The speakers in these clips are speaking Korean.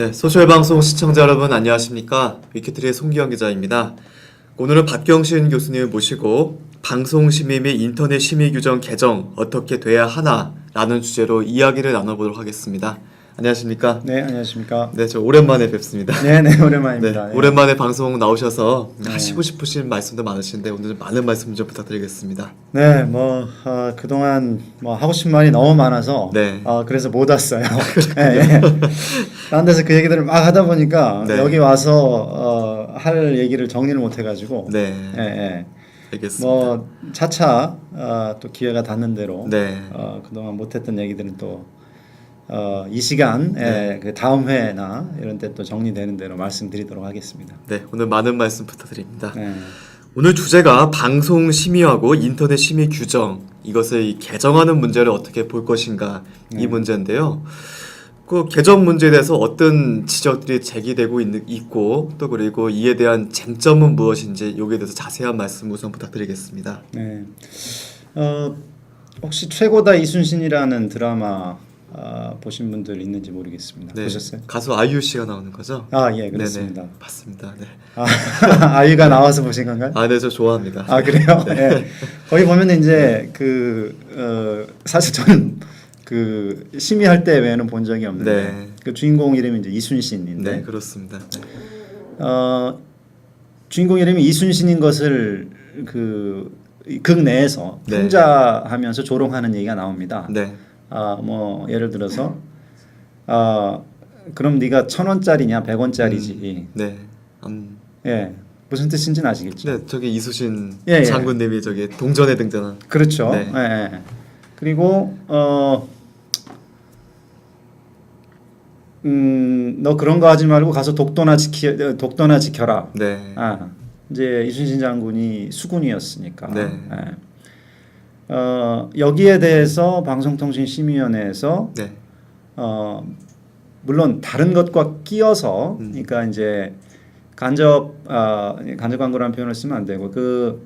네, 소셜방송 시청자 여러분 안녕하십니까? 위키트리의 송기영 기자입니다. 오늘은 박경신 교수님을 모시고 방송심의 및 인터넷 심의 규정 개정 어떻게 돼야 하나 라는 주제로 이야기를 나눠보도록 하겠습니다. 안녕하십니까? 네, 안녕하십니까? 네, 저 오랜만에 뵙습니다. 네, 오랜만입니다. 네, 오랜만에 방송 나오셔서 네. 하시고 싶으신 말씀도 많으신데 오늘 많은 말씀 좀 부탁드리겠습니다. 네, 그동안 하고 싶은 말이 너무 많아서 네. 그래서 못 왔어요. 네. 다른 데서 그 얘기들을 막 하다 보니까 네. 여기 와서 할 얘기를 정리를 못 해가지고 네, 네. 알겠습니다. 차차 또 기회가 닿는 대로 네. 그동안 못했던 얘기들은 또 이 시간 네. 그 다음 회나 이런 때 또 정리되는 대로 말씀드리도록 하겠습니다. 네, 오늘 많은 말씀 부탁드립니다. 네. 오늘 주제가 방송 심의하고 인터넷 심의 규정 이것을 개정하는 문제를 어떻게 볼 것인가 이 문제인데요. 그 개정 문제에 대해서 어떤 지적들이 제기되고 있고 또 그리고 이에 대한 쟁점은 무엇인지 여기에 대해서 자세한 말씀 우선 부탁드리겠습니다. 네. 혹시 최고다 이순신이라는 드라마 보신 분들 있는지 모르겠습니다. 네, 보셨어요? 가수 아이유 씨가 나오는 거죠? 예, 그렇습니다. 네네, 봤습니다. 네. 아이유가 나와서 보신 건가요? 네, 저 좋아합니다. 그래요? 네. 거기 보면 이제 사실 저는 그 심의할 때 외에는 본 적이 없는데 네. 그 주인공 이름이 이제 이순신인데 네, 그렇습니다. 네. 주인공 이름이 이순신인 것을 극 내에서 네. 풍자하면서 조롱하는 얘기가 나옵니다. 네. 예를 들어서 그럼 네가 1,000원짜리냐 100원짜리지. 네. 예, 무슨 뜻인지는 아시겠죠? 네, 저기 이수신 예. 장군님이 저기 동전에 등장한. 그렇죠. 네. 예. 그리고 너 그런 거 하지 말고 가서 독도나 지켜라. 네. 이제 이순신 장군이 수군이었으니까. 네. 예. 여기에 대해서 방송통신심의위원회에서 네. 물론 다른 것과 끼어서 그러니까 이제 간접 광고라는 표현을 쓰면 안 되고 그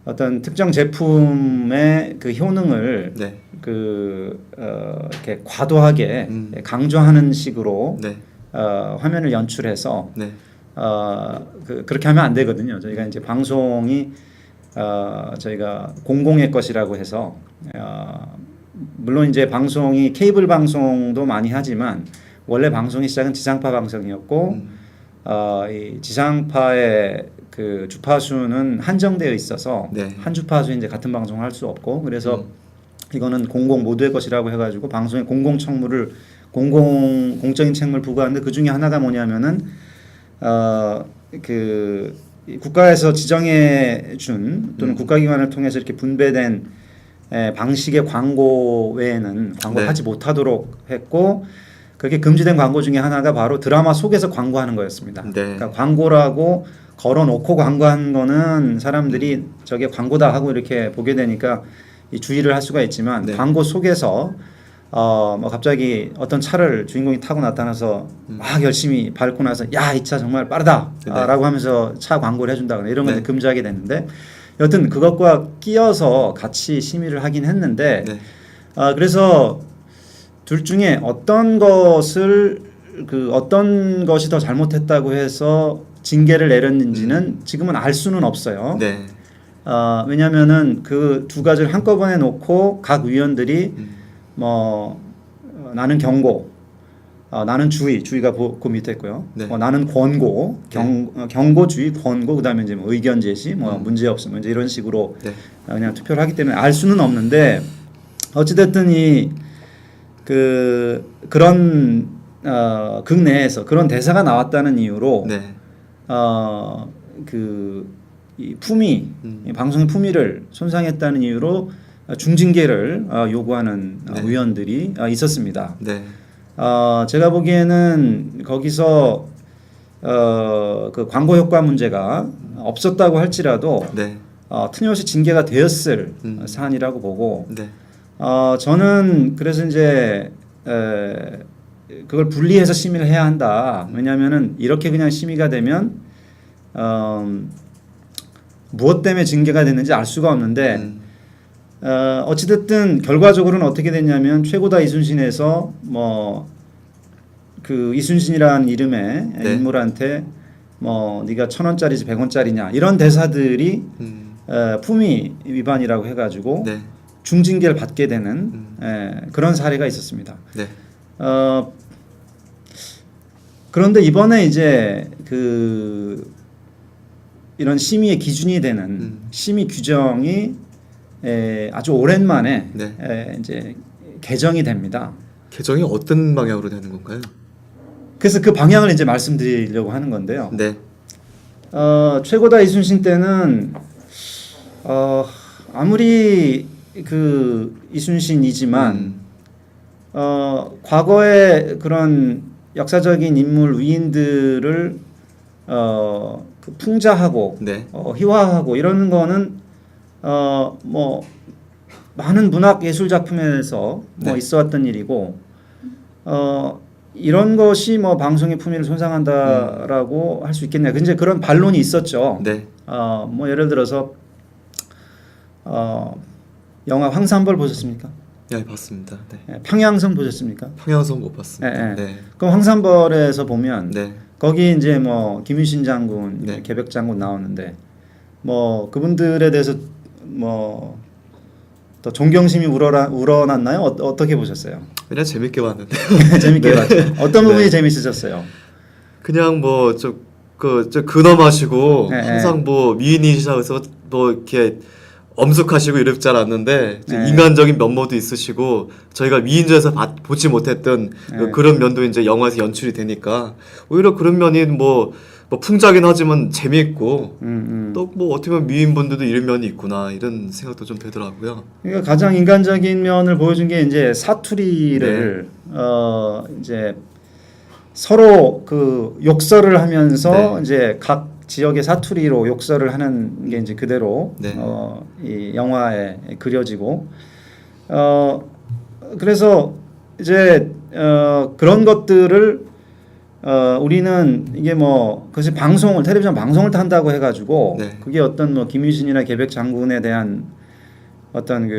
어떤 특정 제품의 그 효능을 네. 이렇게 과도하게 강조하는 식으로 네. 화면을 연출해서 네. 그렇게 하면 안 되거든요. 저희가 이제 방송이 저희가 공공의 것이라고 해서 물론 이제 방송이 케이블 방송도 많이 하지만 원래 방송의 시작은 지상파 방송이었고 이 지상파의 그 주파수는 한정되어 있어서 네. 한 주파수 이제 같은 방송을 할 수 없고 그래서 이거는 공공 모두의 것이라고 해가지고 방송에 공적인 책무를 부과하는데 그 중에 하나가 뭐냐면은 국가에서 지정해 준 또는 국가기관을 통해서 이렇게 분배된 방식의 광고 외에는 광고하지 네. 못하도록 했고 그렇게 금지된 광고 중에 하나가 바로 드라마 속에서 광고하는 거였습니다. 네. 그러니까 광고라고 걸어놓고 광고하는 거는 사람들이 저게 광고다 하고 이렇게 보게 되니까 이 주의를 할 수가 있지만 네. 광고 속에서 갑자기 어떤 차를 주인공이 타고 나타나서 막 열심히 밟고 나서 야, 이 차 정말 빠르다 라고 하면서 차 광고를 해준다거나 이런 건 네. 금지하게 됐는데 여튼 그것과 끼어서 같이 심의를 하긴 했는데 네. 그래서 둘 중에 어떤 것이 더 잘못했다고 해서 징계를 내렸는지는 지금은 알 수는 없어요. 네. 왜냐하면은 그 두 가지를 한꺼번에 놓고 각 위원들이 나는 경고, 나는 주의가 그 밑에 있고요. 네. 나는 권고, 경고주의, 권고, 그다음에 이제 의견 제시, 문제 없음, 이제 이런 식으로 네. 그냥 투표를 하기 때문에 알 수는 없는데 어찌됐든 그런 극 내에서 그런 대사가 나왔다는 이유로 네. 이 품위, 이 방송의 품위를 손상했다는 이유로 중징계를 요구하는 네. 의원들이 있었습니다. 네. 제가 보기에는 거기서 그 광고 효과 문제가 없었다고 할지라도 네. 틀림없이 징계가 되었을 사안이라고 보고 네. 저는 그래서 이제 그걸 분리해서 심의를 해야 한다. 왜냐하면은 이렇게 그냥 심의가 되면 무엇 때문에 징계가 됐는지 알 수가 없는데 어찌됐든 결과적으로는 어떻게 됐냐면 최고다 이순신에서 그 이순신이라는 이름의 네. 인물한테 뭐 네가 1,000원짜리지 100원짜리냐 이런 대사들이 품위 위반이라고 해가지고 네. 중징계를 받게 되는 그런 사례가 있었습니다. 네. 그런데 이번에 이제 이런 심의의 기준이 되는 심의 규정이 아주 오랜만에 네. 이제 개정이 됩니다. 개정이 어떤 방향으로 되는 건가요? 그래서 그 방향을 이제 말씀드리려고 하는 건데요. 네. 최고다 이순신 때는 아무리 그 이순신이지만 과거의 그런 역사적인 인물 위인들을 그 풍자하고 네. 희화하고 이러는 거는 뭐 많은 문학 예술 작품에서 뭐 네. 있어왔던 일이고 이런 것이 뭐 방송의 품위를 손상한다라고 할 수 있겠냐. 근데 그런 반론이 있었죠. 네. 뭐 예를 들어서 영화 황산벌 보셨습니까? 네, 봤습니다. 네. 평양성 보셨습니까? 평양선 못 봤습니다. 네. 그럼 황산벌에서 보면 네. 거기 이제 뭐 김유신 장군, 네. 계백 장군 나오는데 뭐 그분들에 대해서 뭐 더 존경심이 우러났나요? 어떻게 보셨어요? 그냥 재밌게 봤는데. 재밌게 네. 봤죠. 어떤 부분이 네. 재밌으셨어요? 그냥 뭐 저 근엄하시고 네. 항상 뭐 미인이셔서 뭐 이렇게 엄숙하시고 이랬지 않았는데 좀 네. 인간적인 면모도 있으시고 저희가 위인전에서 보지 못했던 네. 그런 면도 이제 영화에서 연출이 되니까 오히려 그런 면이 뭐 풍자긴 하지만 재미있고 또 뭐 어떻게 보면 미인분들도 이런 면이 있구나 이런 생각도 좀 되더라고요. 그러니까 가장 인간적인 면을 보여준 게 이제 사투리를 이제 서로 그 욕설을 하면서 네. 이제 각 지역의 사투리로 욕설을 하는 게 이제 그대로 네. 이 영화에 그려지고 그래서 이제 그런 것들을 우리는 이게 뭐 그것이 텔레비전 방송을 탄다고 해가지고 네. 그게 어떤 뭐 김유신이나 계백 장군에 대한 어떤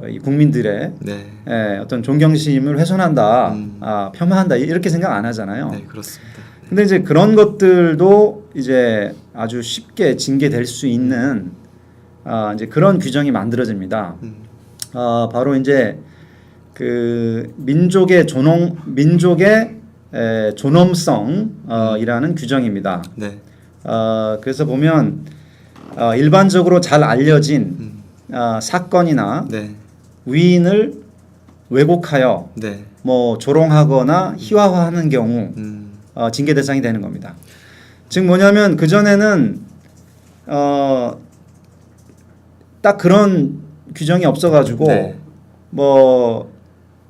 이 국민들의 네. 어떤 존경심을 훼손한다, 폄하한다 이렇게 생각 안 하잖아요. 네, 그렇습니다. 근데 이제 그런 것들도 이제 아주 쉽게 징계될 수 있는 이제 그런 규정이 만들어집니다. 바로 이제 그 민족의 존엄성이라는 규정입니다. 네. 그래서 보면 일반적으로 잘 알려진 사건이나 네. 위인을 왜곡하여 네. 뭐 조롱하거나 희화화하는 경우 징계 대상이 되는 겁니다. 즉 뭐냐면 그 전에는 딱 그런 규정이 없어가지고 네. 뭐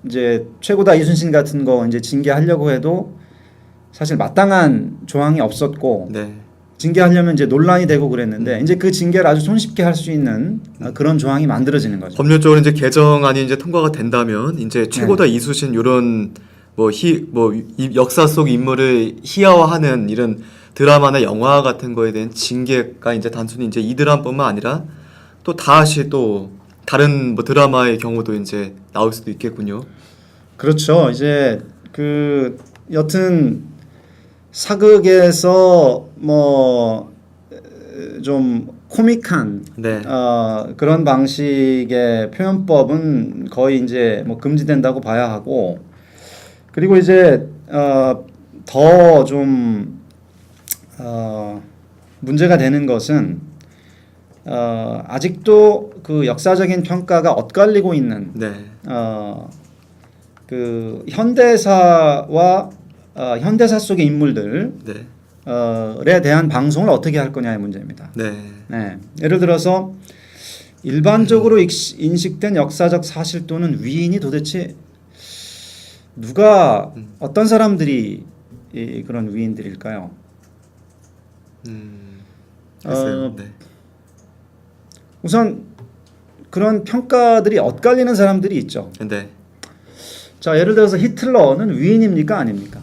이제 최고다 이순신 같은 거 이제 징계하려고 해도 사실 마땅한 조항이 없었고 네. 징계하려면 이제 논란이 되고 그랬는데 이제 그 징계를 아주 손쉽게 할 수 있는 그런 조항이 만들어지는 거죠. 법률적으로 이제 개정안이 이제 통과가 된다면 이제 최고다 이순신 이런 이 역사 속 인물을 희화화하는 이런 드라마나 영화 같은 거에 대한 징계가 이제 단순히 이제 이 드라마뿐만 아니라 또 다시 또 다른 뭐 드라마의 경우도 이제 나올 수도 있겠군요. 그렇죠. 이제 그 여튼 사극에서 뭐 좀 코믹한 네. 그런 방식의 표현법은 거의 이제 뭐 금지된다고 봐야 하고 그리고 이제 더 좀 문제가 되는 것은 아직도 그 역사적인 평가가 엇갈리고 있는 네. 그 현대사와 현대사 속의 인물들 네. 에 대한 방송을 어떻게 할 거냐의 문제입니다. 네. 네. 예를 들어서 일반적으로 인식된 역사적 사실 또는 위인이 도대체 누가 어떤 사람들이 그런 위인들일까요? 글쎄요. 네. 우선 그런 평가들이 엇갈리는 사람들이 있죠. 네. 자, 예를 들어서 히틀러는 위인입니까 아닙니까?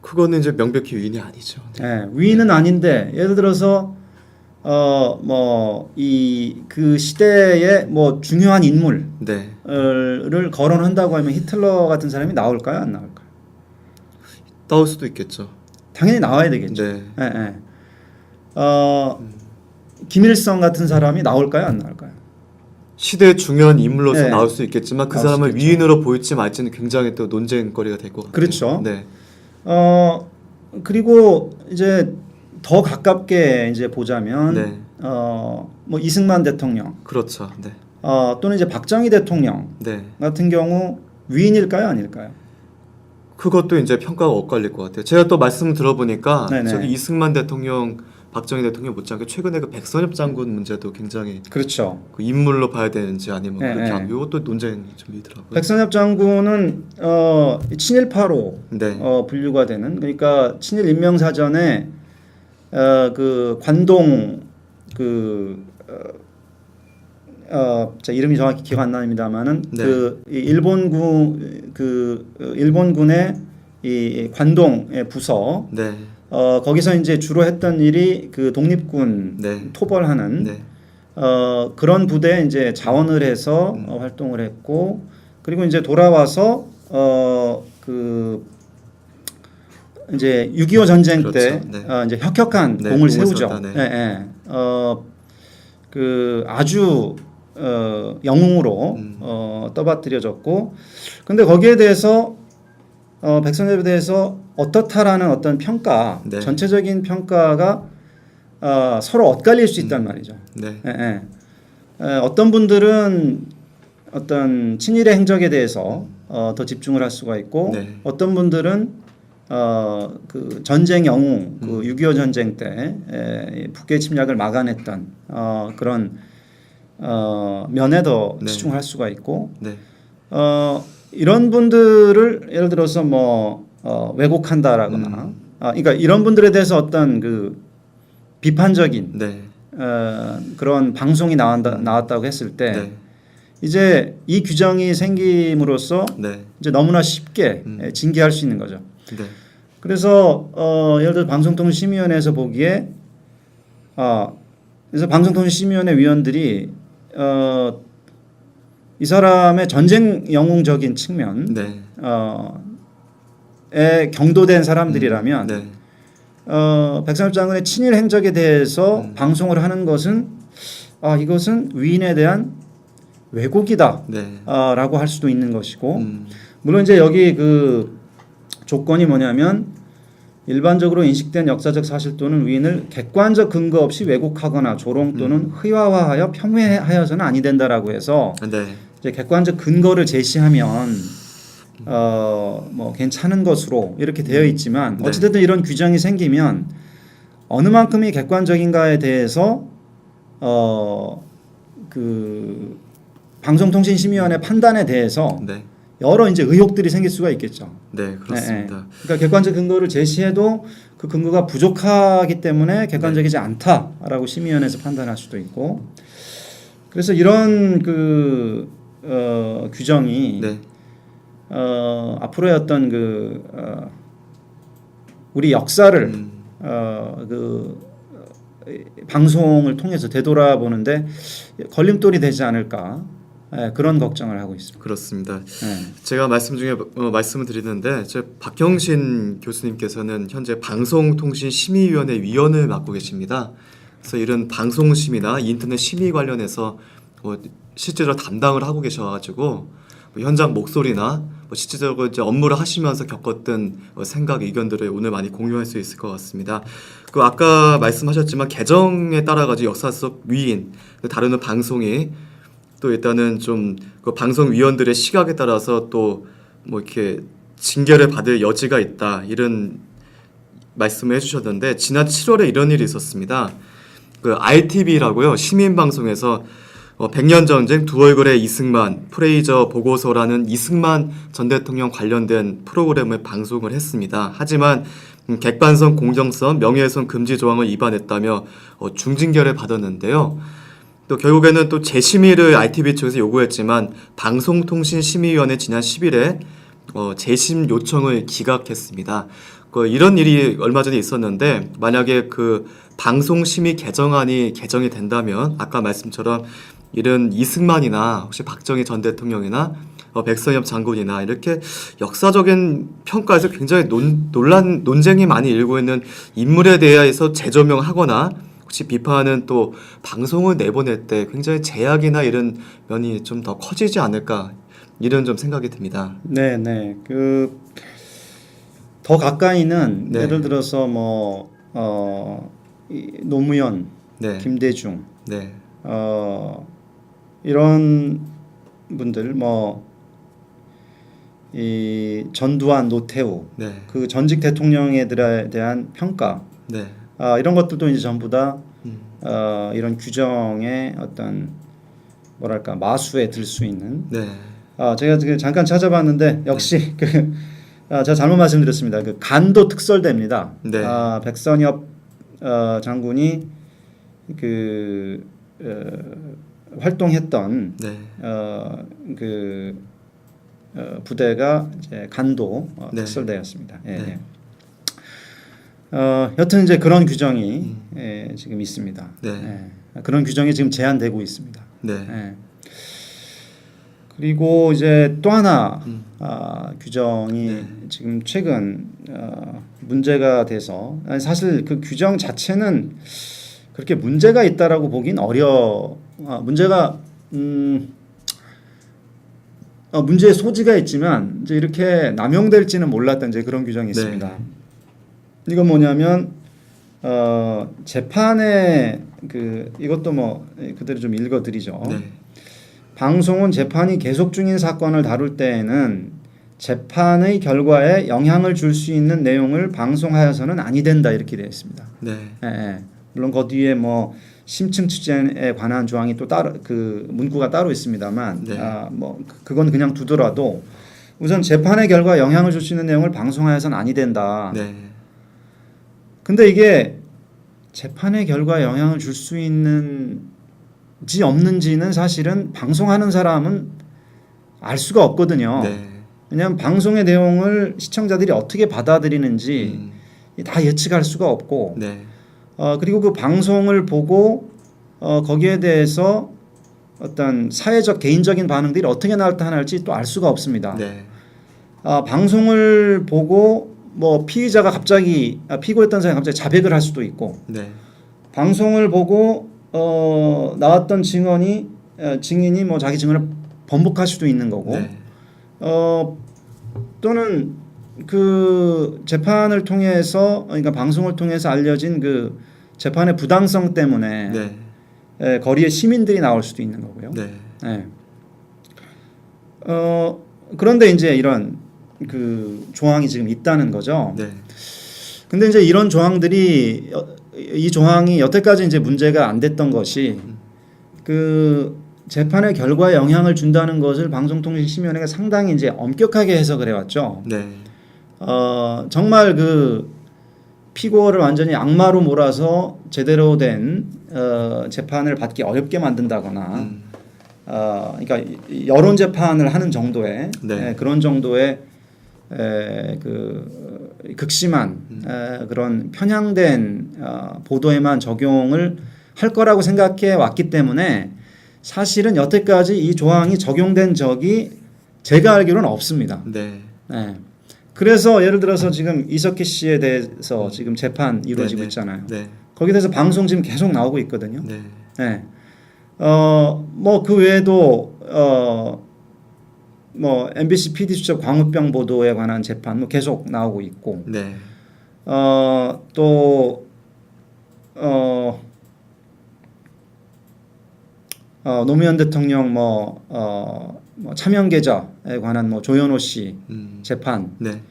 그거는 이제 명백히 위인이 아니죠. 네, 위인은 아닌데 예를 들어서 뭐 그 시대의 뭐 중요한 인물을 네. 거론한다고 하면 히틀러 같은 사람이 나올까요, 안 나올까요? 나올 수도 있겠죠. 당연히 나와야 되겠죠. 네. 예, 예. 김일성 같은 사람이 나올까요, 안 나올까요? 시대의 중요한 인물로서 네. 나올 수 있겠지만 그 나올 수 사람을 있겠죠. 위인으로 보일지 말지는 굉장히 또 논쟁거리가 될 것 같아요. 그렇죠. 네. 그리고 이제 더 가깝게 이제 보자면 네. 뭐 이승만 대통령 그렇죠. 네. 또는 이제 박정희 대통령 네. 같은 경우 위인일까요, 아닐까요? 그것도 이제 평가가 엇갈릴 것 같아요. 제가 또 말씀 들어보니까 네네. 저기 이승만 대통령, 박정희 대통령 못지않게 최근에 그 백선엽 장군 문제도 굉장히 그렇죠. 그 인물로 봐야 되는지 아니면 네, 그렇게 네. 하고 이것도 논쟁이 좀 있더라고요. 백선엽 장군은 친일파로 네. 분류가 되는, 그러니까 친일 인명사전에 그 관동 자, 이름이 정확히 기억 안 납니다만은 네. 이 일본군의 이 관동의 부서 네. 거기서 이제 주로 했던 일이 그 독립군 네. 토벌하는 네. 그런 부대에 이제 자원을 해서 활동을 했고, 그리고 이제 돌아와서 그 이제 6.25 전쟁 그렇죠. 때 네. 이제 혁혁한 네, 공을 공을 세우죠. 세웠다, 네. 예, 예. 그 아주 영웅으로 떠받들여졌고, 근데 거기에 대해서 백선엽에 대해서 어떻다라는 어떤 평가, 네. 전체적인 평가가 서로 엇갈릴 수 있단 말이죠. 네. 예, 예. 어떤 분들은 어떤 친일의 행적에 대해서 더 집중을 할 수가 있고, 네. 어떤 분들은 그 전쟁 영웅, 그 6.25 전쟁 때 북괴 침략을 막아냈던 그런 면에 더 네. 치중할 수가 있고, 네. 이런 분들을 예를 들어서 뭐 왜곡한다라거나, 그러니까 이런 분들에 대해서 어떤 그 비판적인 네. 그런 방송이 나왔다고 했을 때 네. 이제 이 규정이 생김으로써 네. 이제 너무나 쉽게 징계할 수 있는 거죠. 네. 그래서 예를 들어 방송통신심의위원회에서 보기에 그래서 방송통신심의위원회 위원들이 이 사람의 전쟁 영웅적인 측면 네. 에 경도된 사람들이라면 네. 백선엽 장군의 친일 행적에 대해서 방송을 하는 것은 이것은 위인에 대한 왜곡이다 네. 라고 할 수도 있는 것이고, 물론 이제 여기 그 조건이 뭐냐면 일반적으로 인식된 역사적 사실 또는 위인을 객관적 근거 없이 왜곡하거나 조롱 또는 희화화하여 폄훼하여서는 아니 된다라고 해서 네. 이제 객관적 근거를 제시하면 뭐 괜찮은 것으로 이렇게 되어 있지만, 네. 어찌됐든 이런 규정이 생기면 어느 만큼이 객관적인가에 대해서 그 방송통신심의위원회 판단에 대해서 네. 여러 이제 의혹들이 생길 수가 있겠죠. 네. 그렇습니다. 네. 그러니까 객관적 근거를 제시해도 그 근거가 부족하기 때문에 객관적이지 않다라고 심의위원회에서 판단할 수도 있고, 그래서 이런 그 규정이 네. 앞으로의 어떤 그 우리 역사를 방송을 통해서 되돌아보는데 걸림돌이 되지 않을까, 그런 걱정을 하고 있습니다. 그렇습니다. 네. 제가 말씀 중에 말씀을 드리는데 박형신 교수님께서는 현재 방송통신심의위원회 위원을 맡고 계십니다. 그래서 이런 방송심의나 인터넷 심의 관련해서 실제로 담당을 하고 계셔가지고 현장 목소리나 실질적으로 이제 업무를 하시면서 겪었던 생각, 의견들을 오늘 많이 공유할 수 있을 것 같습니다. 그 아까 말씀하셨지만 개정에 따라 가지고 역사 속 위인, 다루는 방송이 또 일단은 좀 그 방송위원들의 시각에 따라서 또 뭐 이렇게 징계를 받을 여지가 있다, 이런 말씀을 해주셨는데, 지난 7월에 이런 일이 있었습니다. 그 RTV라고요, 시민방송에서 100년 전쟁 두 얼굴의 이승만 프레이저 보고서라는 이승만 전 대통령 관련된 프로그램을 방송을 했습니다. 하지만 객관성, 공정성, 명예훼손 금지 조항을 위반했다며 중징계를 받았는데요. 또 결국에는 또 재심의를 RTV 측에서 요구했지만 방송통신심의위원회 지난 10일에 재심 요청을 기각했습니다. 이런 일이 얼마 전에 있었는데, 만약에 그 방송심의 개정안이 개정이 된다면 아까 말씀처럼 이런 이승만이나 혹시 박정희 전 대통령이나 백선엽 장군이나 이렇게 역사적인 평가에서 굉장히 논쟁이 많이 일고 있는 인물에 대해서 재조명하거나 혹시 비판은 또 방송을 내보낼 때 굉장히 제약이나 이런 면이 좀 더 커지지 않을까 이런 좀 생각이 듭니다. 네, 네. 그 더 가까이는 네. 예를 들어서 노무현, 네. 김대중 네. 이런 분들 이 전두환, 노태우 네. 그 전직 대통령에 대한 평가 네. 이런 것들도 이제 전부 다 음. 이런 규정의 어떤 뭐랄까 마수에 들 수 있는 네. 제가 지금 잠깐 찾아봤는데 역시 제가 잘못 말씀드렸습니다. 그 간도 특설대입니다. 네. 백선엽 장군이 활동했던 네. 부대가 이제 간도 네. 특설대였습니다. 예, 네. 예. 여튼 이제 그런 규정이 지금 있습니다. 네. 예. 그런 규정이 지금 제한되고 있습니다. 네. 예. 그리고 이제 또 하나 규정이 네. 지금 최근 문제가 돼서 사실 그 규정 자체는 그렇게 문제가 있다라고 보긴 문제가 문제의 소지가 있지만 이제 이렇게 남용될지는 몰랐던 이제 그런 규정이 있습니다. 네. 이건 뭐냐면 재판에 이것도 그대로 좀 읽어드리죠. 네. 방송은 재판이 계속 중인 사건을 다룰 때에는 재판의 결과에 영향을 줄 수 있는 내용을 방송하여서는 아니 된다 이렇게 되어 있습니다. 네. 예. 물론 그 뒤에 심층 취재에 관한 조항이 또 따로 그 문구가 따로 있습니다만 네. 그건 그냥 두더라도 우선 재판의 결과에 영향을 줄 수 있는 내용을 방송하여서는 아니 된다. 네. 근데 이게 재판의 결과에 영향을 줄 수 있는지 없는지는 사실은 방송하는 사람은 알 수가 없거든요. 네. 왜냐하면 방송의 내용을 시청자들이 어떻게 받아들이는지 다 예측할 수가 없고 네. 그리고 그 방송을 보고 거기에 대해서 어떤 사회적 개인적인 반응들이 어떻게 나타날지 또 알 수가 없습니다. 네. 방송을 보고 피의자가 갑자기 피고했던 사람이 갑자기 자백을 할 수도 있고 네. 방송을 보고 나왔던 증인이 자기 증언을 번복할 수도 있는 거고 네. 또는 그 재판을 통해서 그러니까 방송을 통해서 알려진 그 재판의 부당성 때문에 네. 거리에 시민들이 나올 수도 있는 거고요. 네. 네. 그런데 이제 이런 그 조항이 지금 있다는 거죠. 네. 근데 이제 이런 조항들이 이 조항이 여태까지 이제 문제가 안 됐던 것이 그 재판의 결과에 영향을 준다는 것을 방송통신심의위원회가 상당히 이제 엄격하게 해석을 해왔죠. 네. 정말 그 피고를 완전히 악마로 몰아서 제대로 된 재판을 받기 어렵게 만든다거나 그러니까 여론 재판을 하는 정도의 네. 그런 정도의 그 극심한 그런 편향된 보도에만 적용을 할 거라고 생각해 왔기 때문에 사실은 여태까지 이 조항이 적용된 적이 제가 알기로는 없습니다. 네. 네. 그래서 예를 들어서 지금 이석희 씨에 대해서 지금 재판 이루어지고 네. 있잖아요. 네. 거기에 대해서 방송 지금 계속 나오고 있거든요. 네. 네. 그 외에도 MBC PD 수첩 광우병 보도에 관한 재판 계속 나오고 있고, 네. 또 노무현 대통령 차명 계좌에 관한 조현오 씨 재판 네.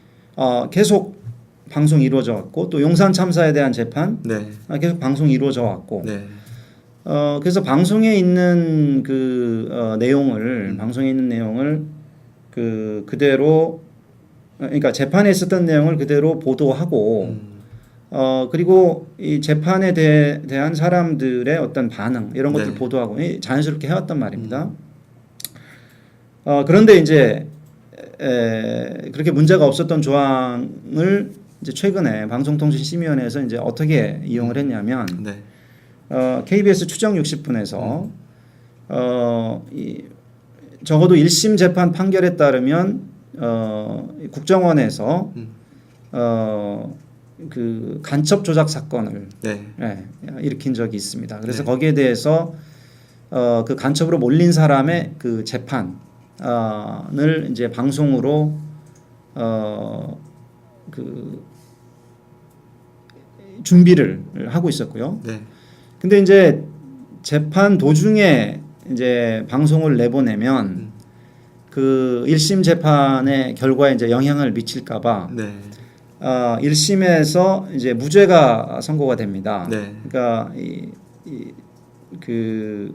계속 방송이 이루어져 왔고, 또 용산 참사에 대한 재판 네. 계속 방송이 이루어져 왔고, 네. 그래서 방송에 있는 내용을 그대로 그러니까 재판에 있었던 내용을 그대로 보도하고 그리고 이 재판에 대한 사람들의 어떤 반응 이런 것들 네. 보도하고 자연스럽게 해왔단 말입니다. 그런데 이제 그렇게 문제가 없었던 조항을 이제 최근에 방송통신심의위원회에서 이제 어떻게 이용을 했냐면 적어도 1심 재판 판결에 따르면 국정원에서 그 간첩 조작 사건을 네. 일으킨 적이 있습니다. 그래서 네. 거기에 대해서 그 간첩으로 몰린 사람의 그 재판을 이제 방송으로 그 준비를 하고 있었고요. 네. 근데 이제 재판 도중에 이제 방송을 내보내면 그 1심 재판의 결과에 이제 영향을 미칠까봐 네. 1심에서 이제 무죄가 선고가 됩니다. 네. 그러니까 그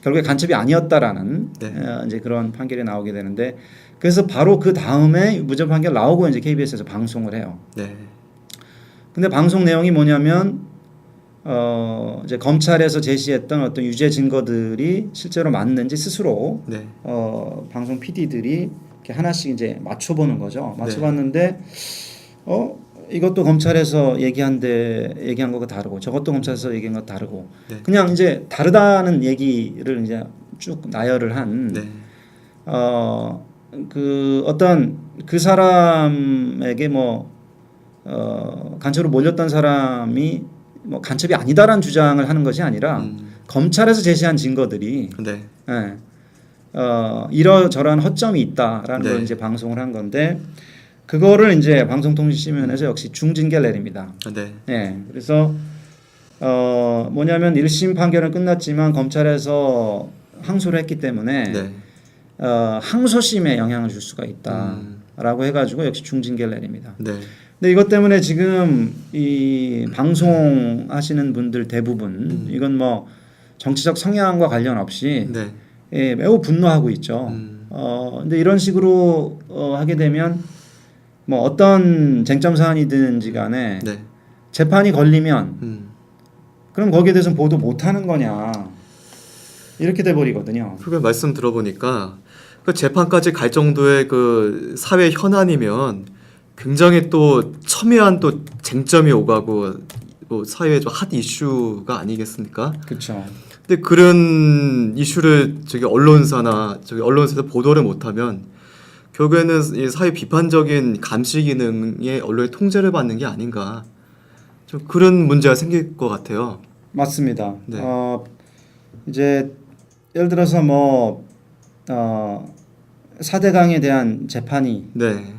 결국에 간첩이 아니었다라는 네. 이제 그런 판결이 나오게 되는데 그래서 바로 그 다음에 무죄 판결 나오고 이제 KBS에서 방송을 해요. 네. 근데 방송 내용이 뭐냐면 이제 검찰에서 제시했던 어떤 유죄 증거들이 실제로 맞는지 스스로 네. 방송 PD들이 이렇게 하나씩 이제 맞춰보는 거죠. 맞춰봤는데 이것도 검찰에서 얘기한 거가 다르고 저것도 검찰에서 얘기한 거 다르고 네. 그냥 이제 다르다는 얘기를 이제 쭉 나열을 한 네. 그 어떤 그 사람에게 뭐 간첩으로 몰렸던 사람이 뭐 간첩이 아니다라는 주장을 하는 것이 아니라 검찰에서 제시한 증거들이 네. 이러저러한 허점이 있다라는 네. 걸 이제 방송을 한 건데 그거를 이제 방송통신심의위원회에서 역시 중징계를 내립니다. 네. 네, 그래서 뭐냐면 1심 판결은 끝났지만 검찰에서 항소를 했기 때문에 네. 항소심에 영향을 줄 수가 있다라고 해가지고 역시 중징계를 내립니다. 네. 근데 이것 때문에 지금 이 방송하시는 분들 대부분 이건 뭐 정치적 성향과 관련 없이 네. 매우 분노하고 있죠. 근데 이런 식으로 하게 되면 뭐 어떤 쟁점 사안이든지 간에 네. 재판이 걸리면 그럼 거기에 대해서 보도 못 하는 거냐 이렇게 돼 버리거든요. 그게 말씀 들어보니까 그 재판까지 갈 정도의 그 사회 현안이면 굉장히 또 첨예한 또 쟁점이 오가고 또 사회의 좀 핫 이슈가 아니겠습니까? 그렇죠. 근데 그런 이슈를 언론사에서 보도를 못하면 결국에는 이 사회 비판적인 감시 기능의 언론의 통제를 받는 게 아닌가 좀 그런 문제가 생길 것 같아요. 맞습니다. 네. 이제 예를 들어서 뭐 4대강에 대한 재판이 네.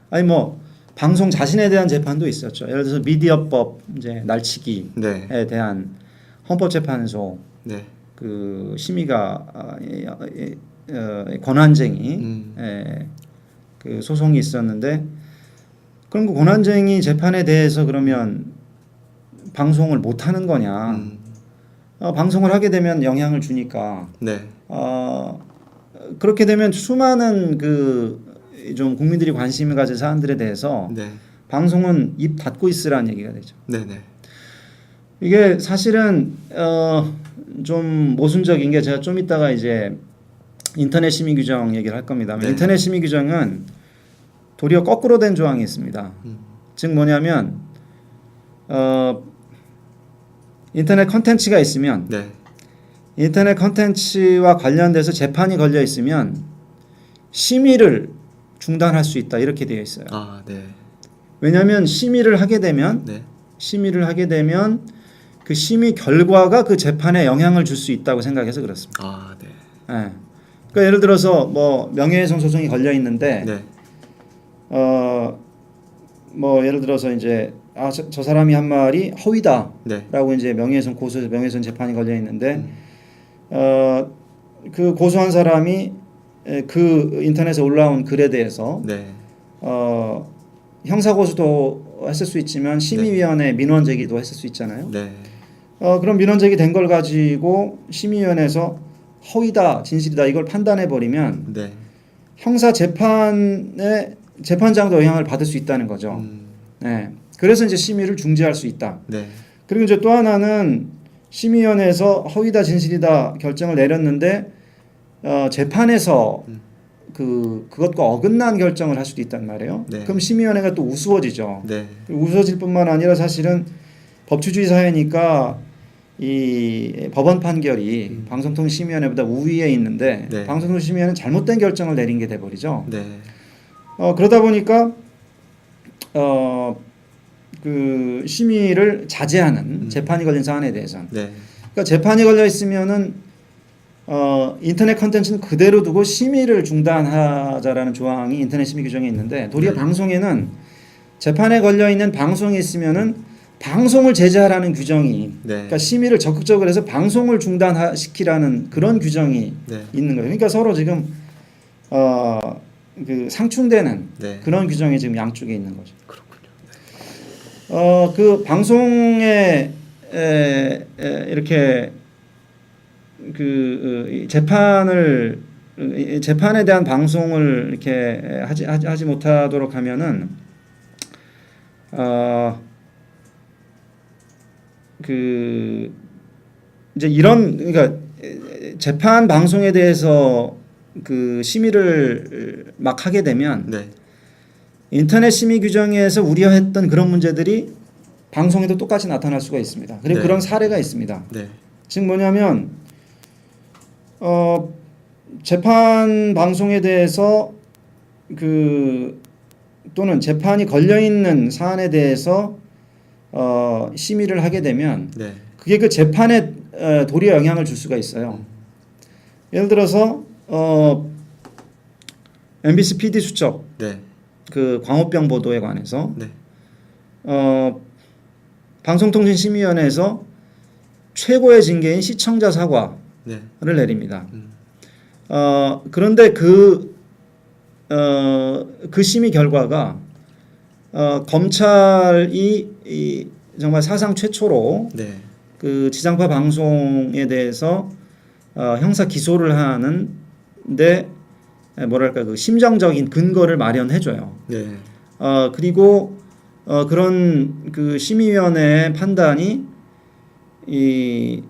아니 뭐 방송 자신에 대한 재판도 있었죠. 예를 들어서 미디어법 이제 날치기에 네. 대한 헌법재판소 네. 그 심의가 권한쟁의 그 소송이 있었는데 그럼 그 권한쟁의 재판에 대해서 그러면 방송을 못 하는 거냐? 방송을 하게 되면 영향을 주니까 네. 그렇게 되면 수많은 그 좀 국민들이 관심을 가진 사안들에 대해서 네. 방송은 입 닫고 있으라는 얘기가 되죠. 네. 네. 이게 사실은 좀 모순적인 게 제가 좀 이따가 이제 인터넷 심의 규정 얘기를 할 겁니다. 네. 인터넷 심의 규정은 도리어 거꾸로 된 조항이 있습니다. 즉 뭐냐면 인터넷 컨텐츠가 있으면 네. 인터넷 컨텐츠와 관련돼서 재판이 걸려 있으면 심의를 중단할 수 있다 이렇게 되어 있어요. 아, 네. 왜냐하면 심의를 하게 되면 그 심의 결과가 그 재판에 영향을 줄 수 있다고 생각해서 그렇습니다. 아, 네. 네. 그러니까 예를 들어서 뭐 명예훼손 소송이 걸려 있는데 네. 뭐 예를 들어서 이제 저 사람이 한 말이 허위다라고 네. 이제 명예훼손 고소해서 명예훼손 재판이 걸려 있는데 그 고소한 사람이 그 인터넷에 올라온 글에 대해서 네. 형사 고소도 했을 수 있지만 심의위원회 민원 제기도 했을 수 있잖아요. 네. 그럼 민원 제기된 걸 가지고 심의위원회에서 허위다, 진실이다 이걸 판단해 버리면 네. 형사 재판의 재판장도 영향을 받을 수 있다는 거죠. 네. 그래서 이제 심의를 중지할 수 있다. 네. 그리고 이제 또 하나는 심의위원회에서 허위다, 진실이다 결정을 내렸는데 재판에서 그것과 어긋난 결정을 할 수도 있단 말이에요. 네. 그럼 심의위원회가 또 우스워지죠. 네. 우스워질 뿐만 아니라 사실은 법치주의 사회니까 이 법원 판결이 방송통신심의위원회보다 우위에 있는데 네. 방송통신심의위원회는 잘못된 결정을 내린 게 돼버리죠. 네. 그러다 보니까 그 심의를 자제하는 재판이 걸린 사안에 대해서는 네. 그러니까 재판이 걸려 있으면은 인터넷 컨텐츠는 그대로 두고 심의를 중단하자라는 조항이 인터넷 심의 규정에 있는데 도리어 방송에는 재판에 걸려 있는 방송이 있으면은 방송을 제재하라는 규정이 네. 그러니까 심의를 적극적으로 해서 방송을 중단시키라는 그런 규정이 네. 있는 거예요. 그러니까 서로 지금 그 상충되는 네. 그런 규정이 지금 양쪽에 있는 거죠. 그렇군요. 그 방송에 이렇게 그 재판에 대한 방송을 이렇게 하지 못하도록 하면은 그 이제 이런 그러니까 재판 방송에 대해서 그 심의를 막 하게 되면 네. 인터넷 심의 규정에서 우려했던 그런 문제들이 방송에도 똑같이 나타날 수가 있습니다. 그리고 네. 그런 사례가 있습니다. 네. 즉 뭐냐면 재판 방송에 대해서 또는 재판이 걸려 있는 사안에 대해서 심의를 하게 되면 네. 그게 그 재판에 도리어 영향을 줄 수가 있어요. 예를 들어서 MBC PD 수첩 네. 그 광우병 보도에 관해서 네. 방송통신심의위원회에서 최고의 징계인 시청자 사과를 네. 내립니다. 그런데 그 심의 결과가 검찰이 정말 사상 최초로 네. 그 지상파 방송에 대해서 형사 기소를 하는데 뭐랄까 그 심정적인 근거를 마련해줘요. 네. 그리고 그런 그 심의위원회의 판단이 이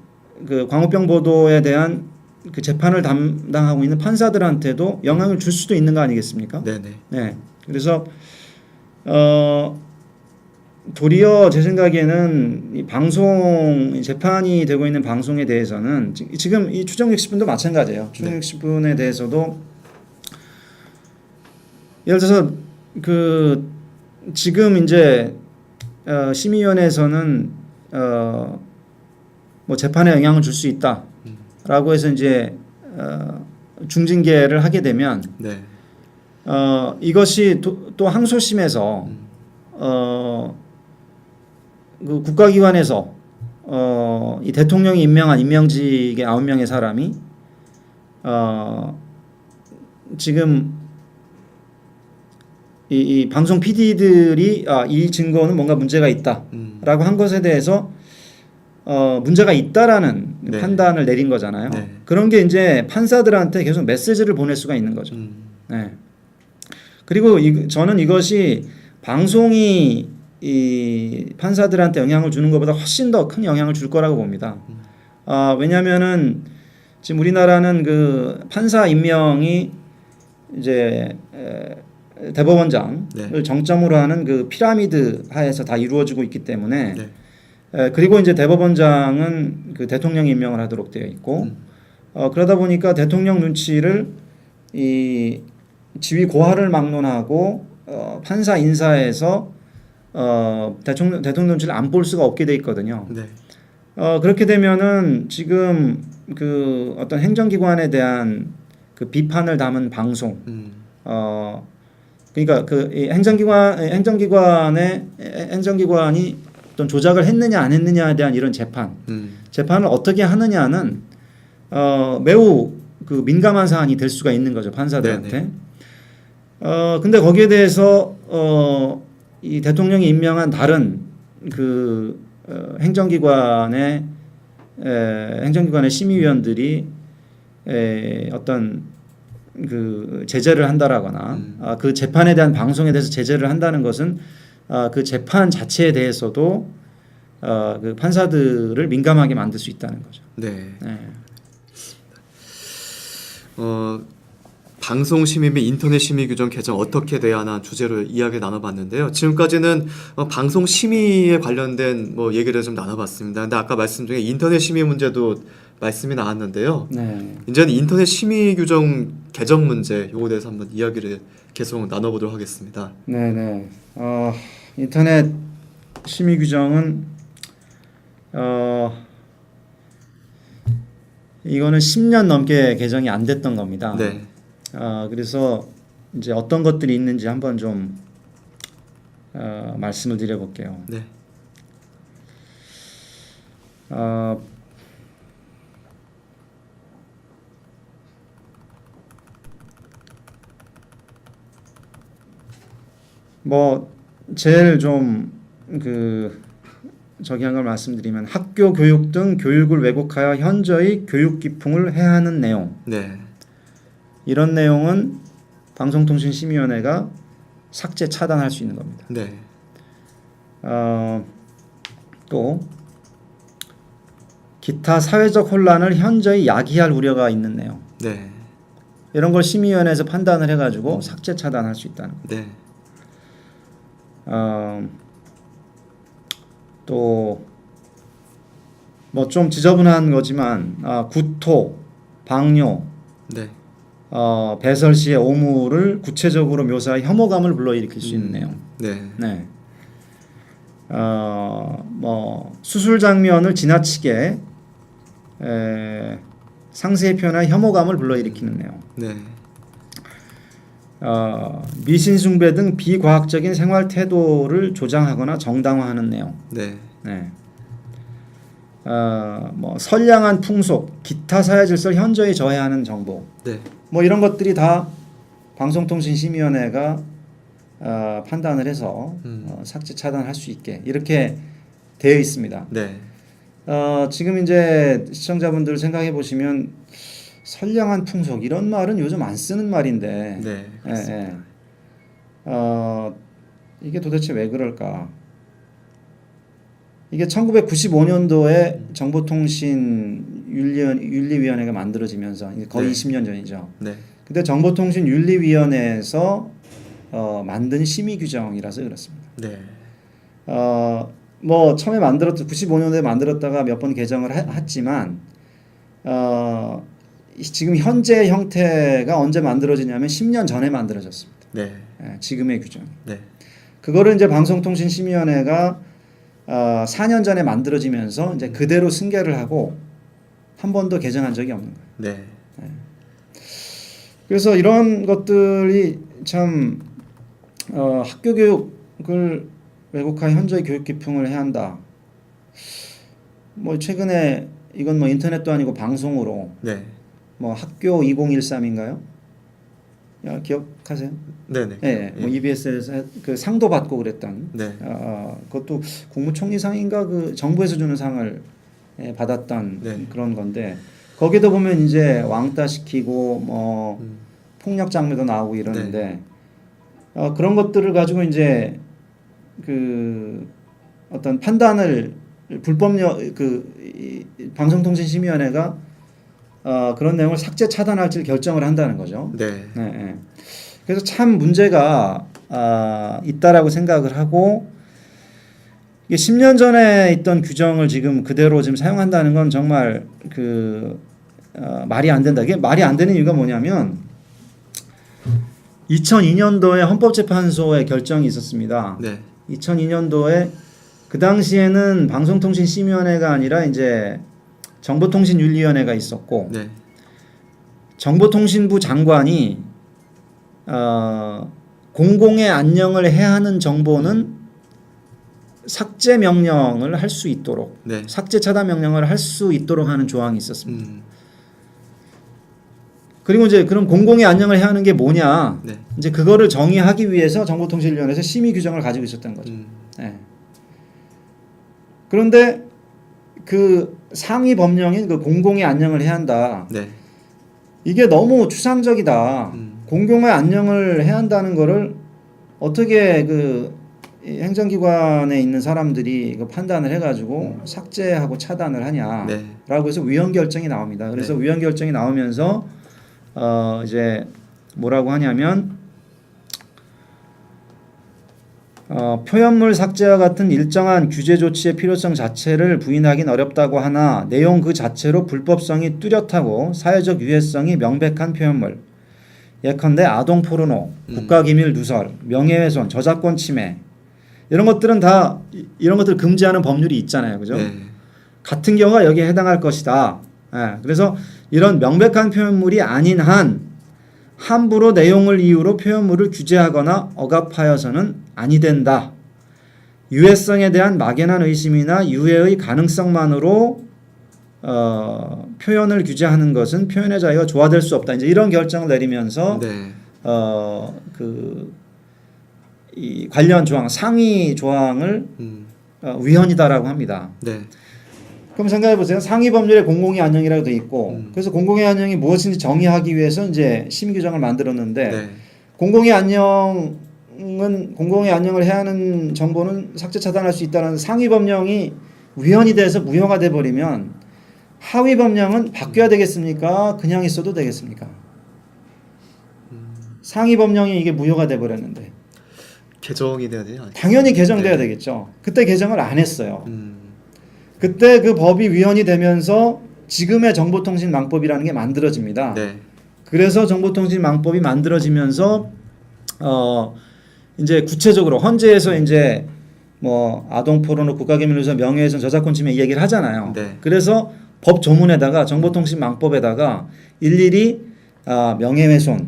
그 광우병 보도에 대한 그 재판을 담당하고 있는 판사들한테도 영향을 줄 수도 있는 거 아니겠습니까? 네. 네. 네. 그래서 도리어 제 생각에는 이 방송 재판이 되고 있는 방송에 대해서는 지금 이 추정 60분도 마찬가지예요. 추정 60분에 대해서도 예를 들어서 그 지금 이제 심의위원회에서는 뭐 재판에 영향을 줄 수 있다라고 해서 이제 중징계를 하게 되면 네. 이것이 또 항소심에서 그 국가기관에서 이 대통령이 임명한 임명직의 9명의 사람이 지금 이 방송 PD들이 이 증거는 뭔가 문제가 있다라고 한 것에 대해서 문제가 있다라는 네. 판단을 내린 거잖아요. 네. 그런 게 이제 판사들한테 계속 메시지를 보낼 수가 있는 거죠. 네. 그리고 저는 이것이 방송이 이 판사들한테 영향을 주는 것보다 훨씬 더 큰 영향을 줄 거라고 봅니다. 왜냐하면은 지금 우리나라는 그 판사 임명이 이제 대법원장을 네. 정점으로 하는 그 피라미드 하에서 다 이루어지고 있기 때문에 네. 그리고 이제 대법원장은 그 대통령이 임명을 하도록 되어 있고 그러다 보니까 대통령 눈치를 이 지위 고하를 막론하고 판사 인사에서 대통령 눈치를 안 볼 수가 없게 돼 있거든요. 네. 그렇게 되면은 지금 그 어떤 행정기관에 대한 그 비판을 담은 방송, 그러니까 그 행정기관이 어떤 조작을 했느냐 안 했느냐에 대한 이런 재판을 어떻게 하느냐는 매우 그 민감한 사안이 될 수가 있는 거죠 판사들한테. 근데 거기에 대해서 이 대통령이 임명한 다른 그 행정기관의 심의위원들이 어떤 그 제재를 한다라거나 그 재판에 대한 방송에 대해서 제재를 한다는 것은 그 재판 자체에 대해서도 그 판사들을 민감하게 만들 수 있다는 거죠. 네. 네. 방송 심의 및 인터넷 심의 규정 개정 어떻게 돼야 하나 주제로 이야기 나눠봤는데요. 지금까지는 방송 심의에 관련된 뭐 얘기를 좀 나눠봤습니다. 근데 아까 말씀 중에 인터넷 심의 문제도 말씀이 나왔는데요. 네. 이제는 인터넷 심의 규정 개정 문제 요거에 대해서 한번 이야기를 계속 나눠보도록 하겠습니다. 네네. 인터넷 심의 규정은 이거는 10년 넘게 개정이 안 됐던 겁니다. 네. 그래서 이제 어떤 것들이 있는지 한번 좀 말씀을 드려볼게요. 네. 뭐 제일 좀 저기 한 걸 말씀드리면 학교 교육 등 교육을 왜곡하여 현저히 교육 기풍을 해하는 내용. 네. 이런 내용은 방송통신심의위원회가 삭제 차단할 수 있는 겁니다. 네. 또 기타 사회적 혼란을 현저히 야기할 우려가 있는 내용. 네. 이런 걸 심의위원회에서 판단을 해가지고 삭제 차단할 수 있다는 거. 네. 또 뭐 좀 지저분한 거지만 구토, 방뇨, 네. 배설 시의 오물을 구체적으로 묘사해 혐오감을 불러일으킬 수 있는 내용. 네. 네. 뭐 수술 장면을 지나치게 상세히 표현한 혐오감을 불러일으키는 내용. 네. 미신 숭배 등 비과학적인 생활 태도를 조장하거나 정당화하는 내용. 네. 네. 뭐 선량한 풍속, 기타 사회 질서를 현저히 저해하는 정보. 네. 뭐 이런 것들이 다 방송통신심의위원회가 판단을 해서 삭제 차단할 수 있게 이렇게 되어 있습니다. 네. 지금 이제 시청자분들 생각해 보시면 선량한 풍속 이런 말은 요즘 안 쓰는 말인데 네. 그렇습니다. 이게 도대체 왜 그럴까? 이게 1995년도에 정보통신윤리위원회가 만들어지면서 이제 거의 네. 20년 전이죠. 네. 근데 정보통신윤리위원회에서 만든 심의 규정이라서 그렇습니다. 네. 뭐 처음에 95년도에 만들었다가 몇 번 개정을 했지만 지금 현재 형태가 언제 만들어지냐면 10년 전에 만들어졌습니다. 네. 지금의 규정. 네. 그거를 이제 방송통신심의위원회가 4년 전에 만들어지면서 이제 그대로 승계를 하고 한 번도 개정한 적이 없는 거예요. 네. 그래서 이런 것들이 참 학교 교육을 왜곡한 현저히 교육 기풍을 해야 한다. 뭐 최근에 이건 뭐 인터넷도 아니고 방송으로 네. 뭐 학교 2013인가요? 기억하세요? 네네. 네, 뭐 EBS에서 그 상도 받고 그랬던. 네. 그것도 국무총리상인가 그 정부에서 주는 상을 받았던 네. 그런 건데 거기도 보면 이제 왕따 시키고 뭐 폭력 장면도 나오고 이러는데 그런 것들을 가지고 이제 그 어떤 판단을 불법력 방송통신심의위원회가 그런 내용을 삭제 차단할지 결정을 한다는 거죠. 네. 네. 그래서 참 문제가 있다라고 생각을 하고 이게 10년 전에 있던 규정을 지금 그대로 지금 사용한다는 건 정말 말이 안 된다. 이게 말이 안 되는 이유가 뭐냐면 2002년도에 헌법재판소의 결정이 있었습니다. 네. 2002년도에 그 당시에는 방송통신심의위원회가 아니라 이제 정보통신윤리위원회가 있었고 네. 정보통신부 장관이 공공의 안녕을 해하는 정보는 삭제 명령을 할 수 있도록 네. 삭제 차단 명령을 할 수 있도록 하는 조항이 있었습니다. 그리고 이제 그럼 공공의 안녕을 해하는 게 뭐냐? 네. 이제 그거를 정의하기 위해서 정보통신위원회에서 심의 규정을 가지고 있었던 거죠. 네. 그런데 그 상위 법령인 그 공공의 안녕을 해야 한다. 네. 이게 너무 추상적이다. 공공의 안녕을 해야 한다는 거를 어떻게 그 행정기관에 있는 사람들이 그 판단을 해가지고 삭제하고 차단을 하냐라고 네. 해서 위헌 결정이 나옵니다. 그래서 네. 위헌 결정이 나오면서 이제 뭐라고 하냐면 표현물 삭제와 같은 일정한 규제 조치의 필요성 자체를 부인하긴 어렵다고 하나 내용 그 자체로 불법성이 뚜렷하고 사회적 유해성이 명백한 표현물 예컨대 아동 포르노, 국가기밀 누설, 명예훼손, 저작권 침해 이런 것들은 다 이런 것들을 금지하는 법률이 있잖아요, 그죠? 네. 같은 경우가 여기에 해당할 것이다. 예, 그래서 이런 명백한 표현물이 아닌 한 함부로 내용을 이유로 표현물을 규제하거나 억압하여서는 아니 된다. 유해성에 대한 막연한 의심이나 유해의 가능성만으로 표현을 규제하는 것은 표현의 자유가 조화될 수 없다. 이제 이런 결정을 내리면서 네. 이 관련 조항 상위 조항을 위헌이다라고 합니다. 네. 그럼 생각해 보세요. 상위 법률에 공공의 안녕이라고 돼 있고, 그래서 공공의 안녕이 무엇인지 정의하기 위해서 이제 심의 규정을 만들었는데, 네. 공공의 안녕을 해야 하는 정보는 삭제 차단할 수 있다는 상위 법령이 위헌이 돼서 무효가 돼 버리면 하위 법령은 바뀌어야 되겠습니까? 그냥 있어도 되겠습니까? 상위 법령이 이게 무효가 돼 버렸는데 개정이 돼야 되냐? 당연히 개정돼야 네. 되겠죠. 그때 개정을 안 했어요. 그때 그 법이 위헌이 되면서 지금의 정보통신망법이라는 게 만들어집니다. 네. 그래서 정보통신망법이 만들어지면서 이제 구체적으로 헌재에서 이제 뭐 아동 포르노, 국가기밀누설, 명예훼손, 저작권 침해 이 얘기를 하잖아요. 네. 그래서 법 조문에다가 정보통신망법에다가 일일이 명예훼손,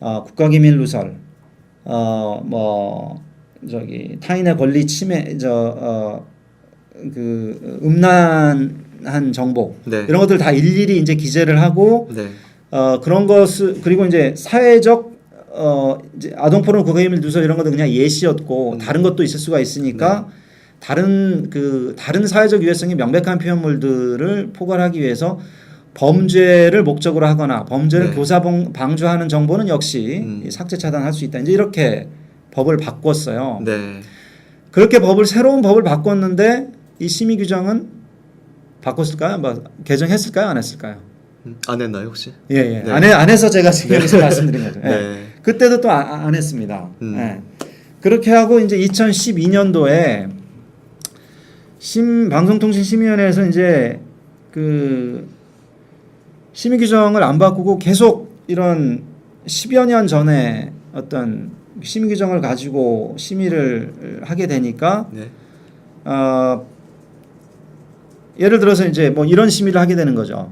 국가기밀누설, 뭐 저기 타인의 권리 침해, 그 음란한 정보 네. 이런 것들 다 일일이 이제 기재를 하고 네. 그런 것을 그리고 이제 사회적 이제 아동 포르노 국가기밀 누설 이런 것도 그냥 예시였고 다른 것도 있을 수가 있으니까 다른 사회적 유해성이 명백한 표현물들을 포괄하기 위해서 범죄를 목적으로 하거나 범죄를 네. 교사 방조하는 정보는 역시 삭제 차단할 수 있다. 이제 이렇게 법을 바꿨어요. 네. 그렇게 새로운 법을 바꿨는데 이 심의 규정은 바꿨을까요? 뭐 개정했을까요? 안 했을까요? 안 했나요 혹시? 예. 네. 안 해서 제가 지금 여기서 말씀드린 거죠. 예. 네. 그때도 또 안 했습니다. 예. 그렇게 하고 이제 2012년도에 방송통신심의위원회에서 이제 그 심의 규정을 안 바꾸고 계속 이런 10여 년 전에 어떤 심의 규정을 가지고 심의를 하게 되니까 네. 예를 들어서 이제 뭐 이런 심의를 하게 되는 거죠.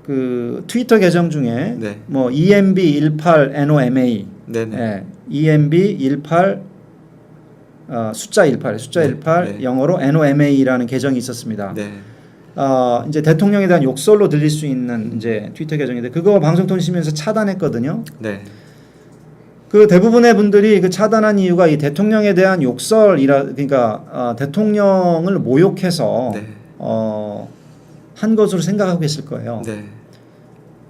그 트위터 계정 중에 네. 뭐 EMB18NOMA, 네네. 예, EMB18 숫자 18 네. 영어로 NOMA라는 계정이 있었습니다. 네. 이제 대통령에 대한 욕설로 들릴 수 있는 이제 트위터 계정인데 그거 방송통신심의에서 차단했거든요. 네. 그 대부분의 분들이 그 차단한 이유가 이 대통령에 대한 그러니까 대통령을 모욕해서 네. 한 것으로 생각하고 계실 거예요. 네.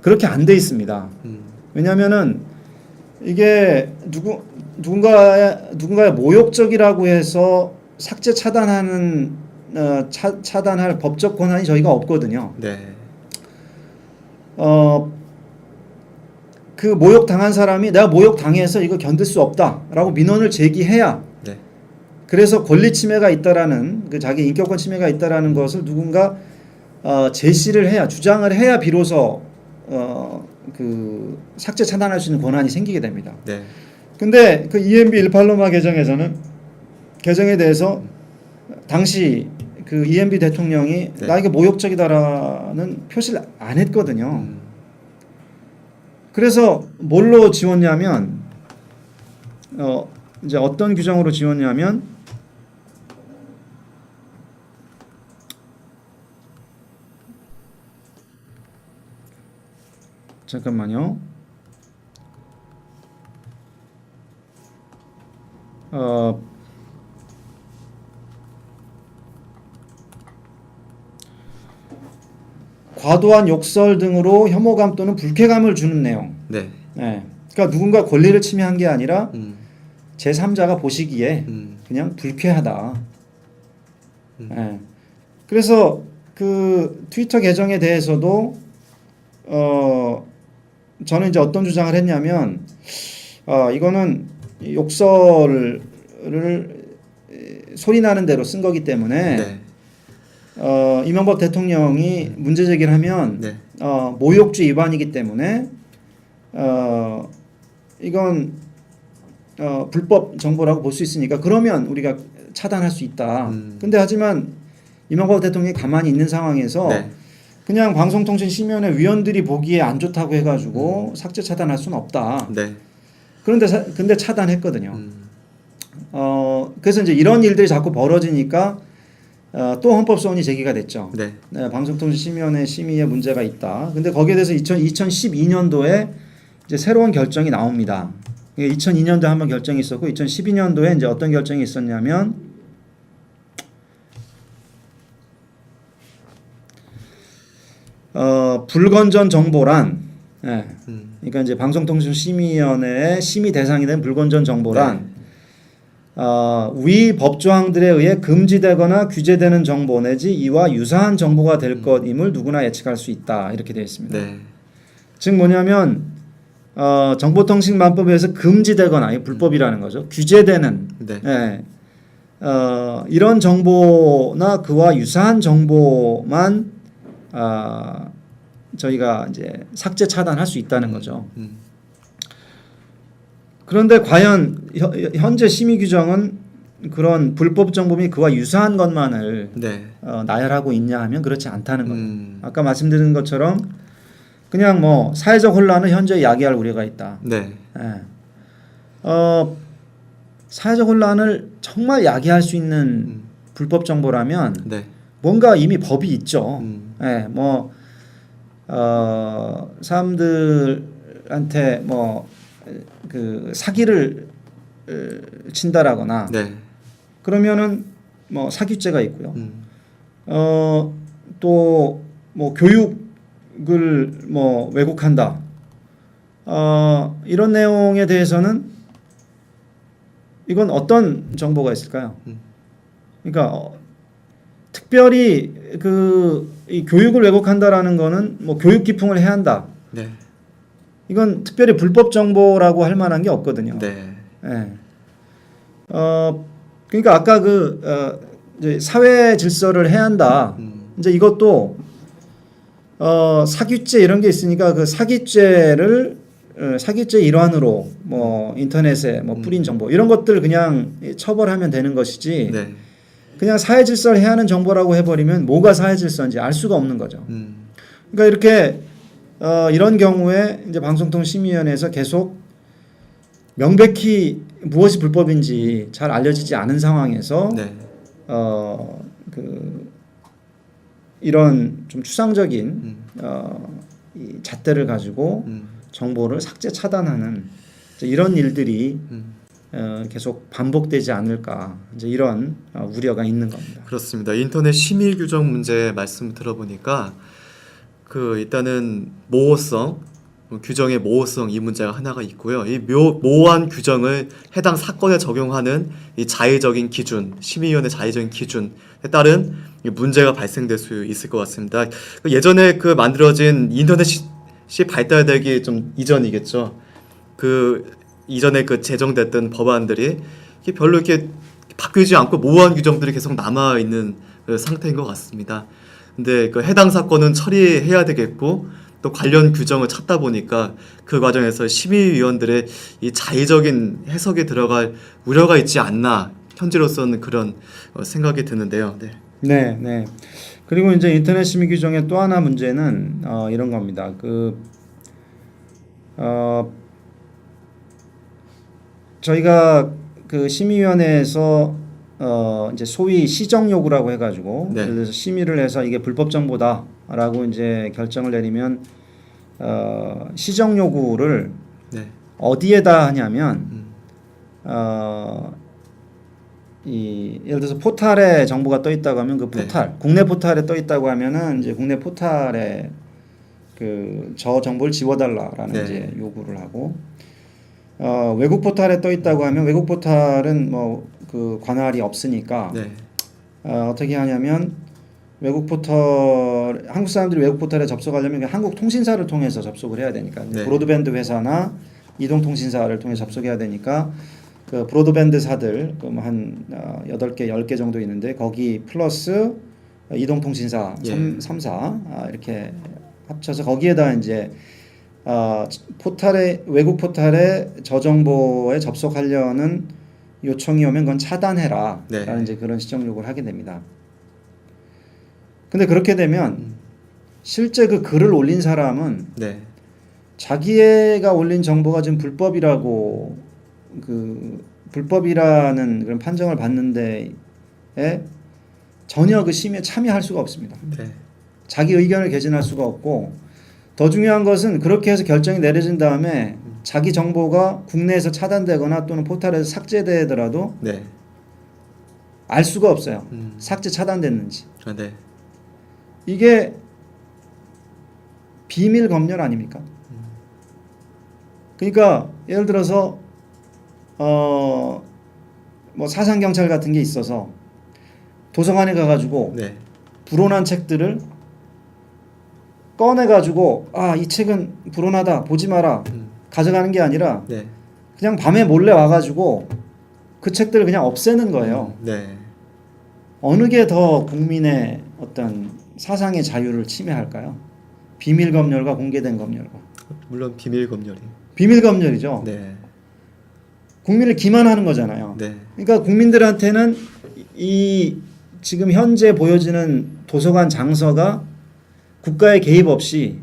그렇게 안 돼 있습니다. 왜냐하면은 이게 누군가의 모욕적이라고 해서 삭제 차단하는 차단할 법적 권한이 저희가 없거든요. 네. 그 모욕 당한 사람이 내가 모욕 당해서 이거 견딜 수 없다라고 민원을 제기해야 네. 그래서 권리 침해가 있다라는 그 자기 인격권 침해가 있다라는 것을 누군가 제시를 해야 주장을 해야 비로소 그 삭제 차단할 수 있는 권한이 생기게 됩니다. 네. 근데 그 EMB 18로마 개정에 대해서 당시 그 EMB 대통령이 네. 나 이게 모욕적이다라는 표시를 안 했거든요. 그래서 뭘로 지웠냐면 이제 어떤 규정으로 지웠냐면 잠깐만요. 과도한 욕설 등으로 혐오감 또는 불쾌감을 주는 내용. 네. 네. 그러니까 누군가 권리를 침해한 게 아니라 제3자가 보시기에 그냥 불쾌하다. 네. 그래서 그 트위터 계정에 대해서도 저는 이제 어떤 주장을 했냐면 이거는 욕설을 소리 나는 대로 쓴 거기 때문에 네. 이명박 대통령이 문제 제기를 하면 네. 모욕주 위반이기 때문에 이건 불법 정보라고 볼 수 있으니까 그러면 우리가 차단할 수 있다. 근데 하지만 이명박 대통령이 가만히 있는 상황에서 네. 그냥 방송통신심의위원회 위원들이 보기에 안 좋다고 해가지고 삭제 차단할 수는 없다. 네. 근데 차단했거든요. 그래서 이제 이런 일들이 자꾸 벌어지니까 또 헌법소원이 제기가 됐죠. 네. 방송통신심의위원회 심의에 문제가 있다. 근데 거기에 대해서 2012년도에 이제 새로운 결정이 나옵니다. 2002년도에 한번 결정이 있었고 2012년도에 이제 어떤 결정이 있었냐면 불건전 정보란 그러니까 이제 방송통신심의위원회의 심의 대상이 된 불건전 정보란 위 법조항들에 의해 금지되거나 규제되는 정보 내지 이와 유사한 정보가 될 것임을 누구나 예측할 수 있다. 이렇게 되어 있습니다. 네. 즉 뭐냐면 정보통신망법에서 금지되거나 이 불법이라는 거죠. 규제되는 네. 이런 정보나 그와 유사한 정보만 저희가 이제 삭제 차단할 수 있다는 거죠. 그런데 과연 현재 심의 규정은 그런 불법 정보 및 그와 유사한 것만을 네. 나열하고 있냐 하면 그렇지 않다는 거예요. 아까 말씀드린 것처럼 그냥 뭐 사회적 혼란은 현재 야기할 우려가 있다. 네. 사회적 혼란을 정말 야기할 수 있는 불법 정보라면 네. 뭔가 이미 법이 있죠. 사람들한테 뭐 그 사기를 친다라거나 네. 그러면은 뭐 사기죄가 있고요. 또 뭐 교육을 뭐 왜곡한다. 이런 내용에 대해서는 이건 어떤 정보가 있을까요? 그러니까 특별히 이 교육을 왜곡한다라는 거는 뭐 교육 기풍을 해야 한다. 네. 이건 특별히 불법 정보라고 할 만한 게 없거든요. 네. 그러니까 아까 이제 사회 질서를 해야 한다. 이제 이것도 사기죄 이런 게 있으니까 그 사기죄를 사기죄 일환으로 뭐 인터넷에 뭐 뿌린 정보 이런 것들 그냥 처벌하면 되는 것이지. 네. 그냥 사회 질서를 해야 하는 정보라고 해버리면 뭐가 사회 질서인지 알 수가 없는 거죠. 그러니까 이렇게 이런 경우에 이제 방송통신심의위원회에서 계속 명백히 무엇이 불법인지 잘 알려지지 않은 상황에서 네. 이런 좀 추상적인 이 잣대를 가지고 정보를 삭제 차단하는 이런 일들이 계속 반복되지 않을까 이제 이런 우려가 있는 겁니다. 그렇습니다. 인터넷 심의 규정 문제 말씀 들어보니까 일단은 모호성 규정의 모호성 이 문제가 하나가 있고요. 이 모호한 규정을 해당 사건에 적용하는 이 자의적인 기준, 심의위원회 자의적인 기준에 따른 문제가 발생될 수 있을 것 같습니다. 예전에 만들어진 인터넷이 발달되기 좀 이전이겠죠. 이전에 제정됐던 법안들이 별로 이렇게 바뀌지 않고 모호한 규정들이 계속 남아 있는 상태인 것 같습니다. 근데 해당 사건은 처리해야 되겠고 또 관련 규정을 찾다 보니까 그 과정에서 심의위원들의 이 자의적인 해석에 들어갈 우려가 있지 않나 현재로서는 그런 생각이 드는데요. 네. 네. 그리고 이제 인터넷 심의 규정의 또 하나 문제는 이런 겁니다. 저희가 심의위원회에서 이제 소위 시정 요구라고 해가지고 네. 예를 들어서 심의를 해서 이게 불법 정보다라고 이제 결정을 내리면 시정 요구를 네. 어디에다 하냐면 예를 들어서 포탈에 정보가 떠 있다고 하면 그 포탈 국내 포탈에 떠 있다고 하면은 이제 국내 포탈에 저 정보를 지워달라라는 네. 이제 요구를 하고 외국 포탈에 떠 있다고 하면 외국 포탈은 뭐 관할이 없으니까 네. 어떻게 하냐면 외국 포털 한국 사람들이 외국 포털에 접속하려면 한국 통신사를 통해서 접속을 해야 되니까 네. 브로드밴드 회사나 이동통신사를 통해 접속해야 되니까 그 브로드밴드사들 한 8개, 10개 정도 있는데 거기 플러스 이동통신사 예. 3사 이렇게 합쳐서 거기에다 이제 포털에 외국 포털에 저 정보에 접속하려는 요청이 오면 그건 차단해라 네. 라는 이제 그런 시정 요구를 하게 됩니다. 근데 그렇게 되면 실제 그 글을 올린 사람은 네. 자기가 올린 정보가 지금 불법이라고 불법이라는 그런 판정을 받는데 전혀 그 심의에 참여할 수가 없습니다. 네. 자기 의견을 개진할 수가 없고 더 중요한 것은 그렇게 해서 결정이 내려진 다음에 자기 정보가 국내에서 차단되거나 또는 포털에서 삭제되더라도 네. 알 수가 없어요. 삭제 차단됐는지. 아, 네. 이게 비밀 검열 아닙니까? 그러니까 예를 들어서 뭐 사상 경찰 같은 게 있어서 도서관에 가가지고 네. 불온한 책들을 꺼내가지고 이 책은 불온하다 보지 마라 가져가는 게 아니라 네. 그냥 밤에 몰래 와가지고 그 책들을 그냥 없애는 거예요. 네. 어느 게 더 국민의 어떤 사상의 자유를 침해할까요? 비밀 검열과 공개된 검열과. 물론 비밀 검열이. 비밀 검열이죠. 네. 국민을 기만하는 거잖아요. 네. 그러니까 국민들한테는 이 지금 현재 보여지는 도서관 장서가 국가의 개입 없이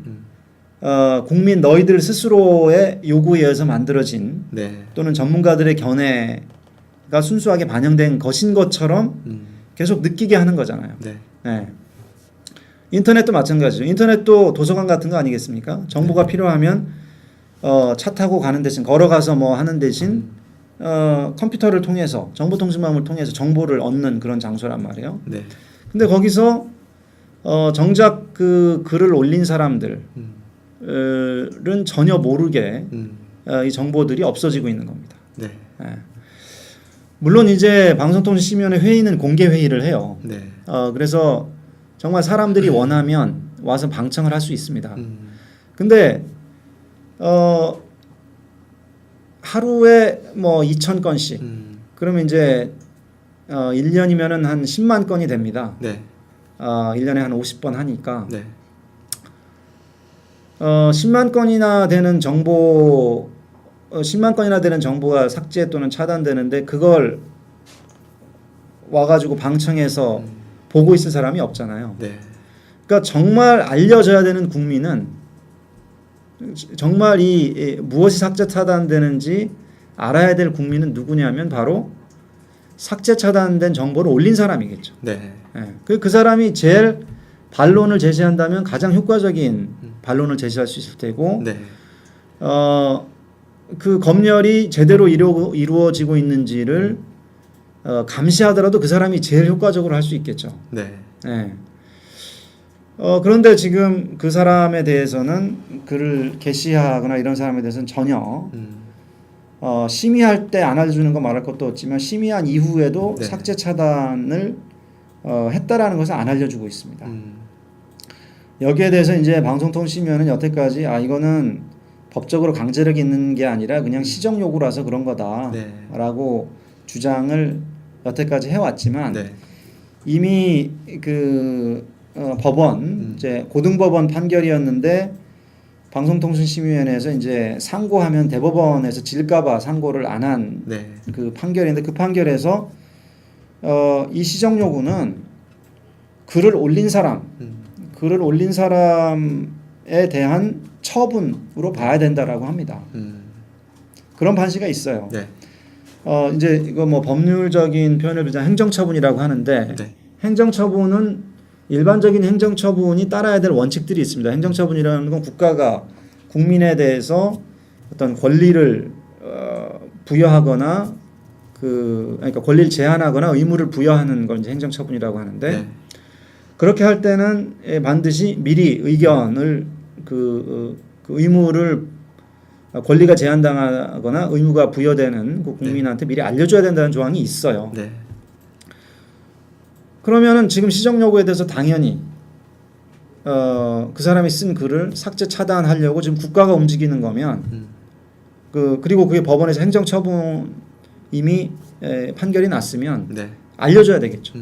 국민 너희들 스스로의 요구에 의해서 만들어진 네. 또는 전문가들의 견해가 순수하게 반영된 것인 것처럼 계속 느끼게 하는 거잖아요. 네. 네. 인터넷도 마찬가지죠. 인터넷도 도서관 같은 거 아니겠습니까? 정보가 필요하면 차 타고 가는 대신 걸어가서 뭐 하는 대신 컴퓨터를 통해서 정보통신망을 통해서 정보를 얻는 그런 장소란 말이에요. 네. 근데 거기서 정작 그 글을 올린 사람들은 전혀 모르게 이 정보들이 없어지고 있는 겁니다. 네. 네. 물론 이제 방송통신심의위원회 회의는 공개 회의를 해요. 네. 그래서 정말 사람들이 원하면 와서 방청을 할 수 있습니다. 음. 근데 하루에 뭐 2,000건씩 그러면 이제 1년이면은 한 10만 건이 됩니다. 네. 1년에 한 50번 하니까 네. 10만 건이나 되는 정보 10만 건이나 되는 정보가 삭제 또는 차단되는데 그걸 와가지고 방청해서 보고 있을 사람이 없잖아요. 네. 그러니까 정말 알려져야 되는 국민은 정말 이 무엇이 삭제 차단되는지 알아야 될 국민은 누구냐면 바로 삭제 차단된 정보를 올린 사람이겠죠. 네. 예. 그 사람이 제일 반론을 제시한다면 가장 효과적인 반론을 제시할 수 있을 테고 네. 그 검열이 제대로 이루어지고 있는지를 감시하더라도 그 사람이 제일 효과적으로 할 수 있겠죠. 네. 예. 그런데 지금 그 사람에 대해서는 글을 게시하거나 이런 사람에 대해서는 전혀 심의할 때 안 알려주는 거 말할 것도 없지만 심의한 이후에도 네. 삭제 차단을 했다라는 것을 안 알려주고 있습니다. 여기에 대해서 이제 방송통신위원회는 여태까지 이거는 법적으로 강제력이 있는 게 아니라 그냥 시정 요구라서 그런 거다라고 주장을 여태까지 해왔지만 네. 이미 그 법원 이제 고등법원 판결이었는데 방송통신심의위원회에서 이제 상고하면 대법원에서 질까봐 상고를 안 한 네. 그 판결인데 그 판결에서 이 시정 요구는 글을 올린 사람에 대한 처분으로 봐야 된다라고 합니다. 그런 판시가 있어요. 네. 이제 이거 뭐 법률적인 표현을 빌자 행정처분이라고 하는데 네. 행정처분은 일반적인 행정처분이 따라야 될 원칙들이 있습니다. 행정처분이라는 건 국가가 국민에 대해서 어떤 권리를 부여하거나 그러니까 권리를 제한하거나 의무를 부여하는 걸 이제 행정처분이라고 하는데 네. 그렇게 할 때는 반드시 미리 의견을 그 의무를 권리가 제한당하거나 의무가 부여되는 그 국민한테 미리 알려줘야 된다는 조항이 있어요. 네. 그러면은 지금 시정 요구에 대해서 당연히 그 사람이 쓴 글을 삭제 차단하려고 지금 국가가 움직이는 거면 그리고 그게 법원에서 행정처분 이미 판결이 났으면 네. 알려줘야 되겠죠.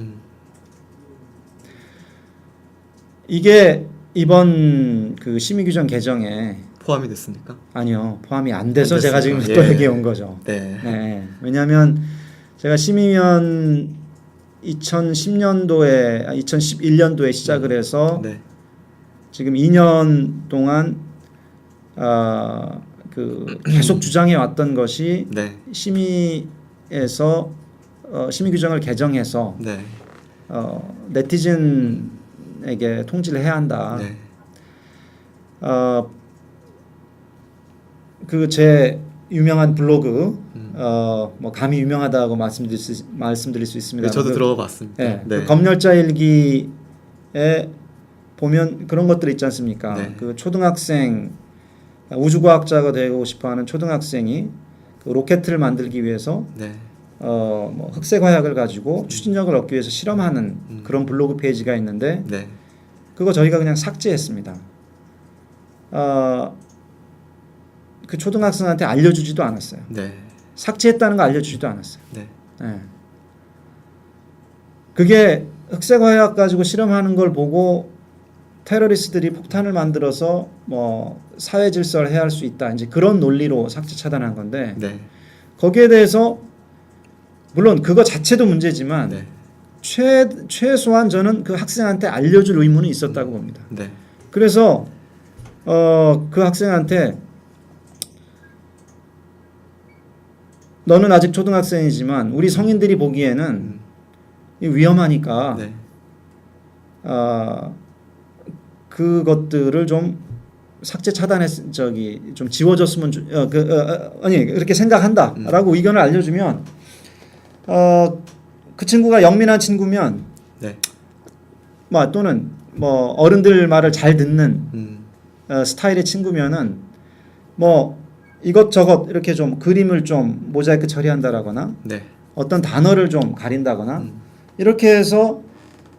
이게 이번 그 심의 규정 개정에 포함이 됐습니까? 아니요, 포함이 안 돼서 안 제가 됐어요. 지금 또 예. 여기에 온 거죠. 네. 네. 왜냐하면 제가 심의위원 2010년도에 2011년도에 시작을 해서 네. 지금 2년 동안 그 계속 주장해 왔던 것이 네. 심의에서 심의 규정을 개정해서 네. 네티즌에게 통지를 해야 한다. 네. 그 제 유명한 블로그 뭐 감히 유명하다고 말씀드릴 수 있습니다. 네, 저도 들어가 봤습니다. 네, 네. 그 검열자 일기에 보면 그런 것들 있지 않습니까? 네. 그 초등학생 우주과학자가 되고 싶어하는 초등학생이 그 로켓을 만들기 위해서 네. 뭐 흑색 화약을 가지고 추진력을 얻기 위해서 실험하는 그런 블로그 페이지가 있는데 네. 그거 저희가 그냥 삭제했습니다. 그 초등학생한테 알려주지도 않았어요. 네. 삭제했다는 거 알려주지도 않았어요. 네. 네. 그게 흑색 화약 가지고 실험하는 걸 보고 테러리스트들이 폭탄을 만들어서 뭐 사회 질서를 해할 수 있다. 이제 그런 논리로 삭제 차단한 건데 네. 거기에 대해서 물론 그거 자체도 문제지만 네. 최소한 저는 그 학생한테 알려줄 의무는 있었다고 봅니다. 네. 그래서 그 학생한테 너는 아직 초등학생이지만 우리 성인들이 보기에는 위험하니까 네. 그것들을 좀 삭제 차단했 좀 지워졌으면 아니 그렇게 생각한다라고 의견을 알려주면 그 친구가 영민한 친구면 네. 뭐 또는 뭐 어른들 말을 잘 듣는 스타일의 친구면은 뭐 이것저것 이렇게 좀 그림을 좀 모자이크 처리한다라거나 네. 어떤 단어를 좀 가린다거나 이렇게 해서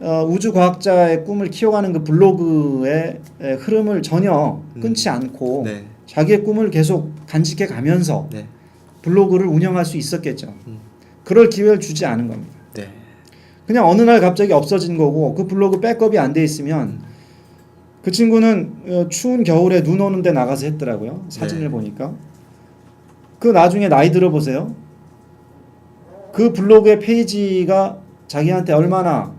우주과학자의 꿈을 키워가는 그 블로그의 흐름을 전혀 끊지 않고 네. 자기의 꿈을 계속 간직해 가면서 네. 블로그를 운영할 수 있었겠죠. 그럴 기회를 주지 않은 겁니다. 네. 그냥 어느 날 갑자기 없어진 거고 그 블로그 백업이 안 돼 있으면 그 친구는 추운 겨울에 눈 오는 데 나가서 했더라고요. 사진을 네. 보니까. 그 나중에 나이 들어보세요. 그 블로그의 페이지가 자기한테 얼마나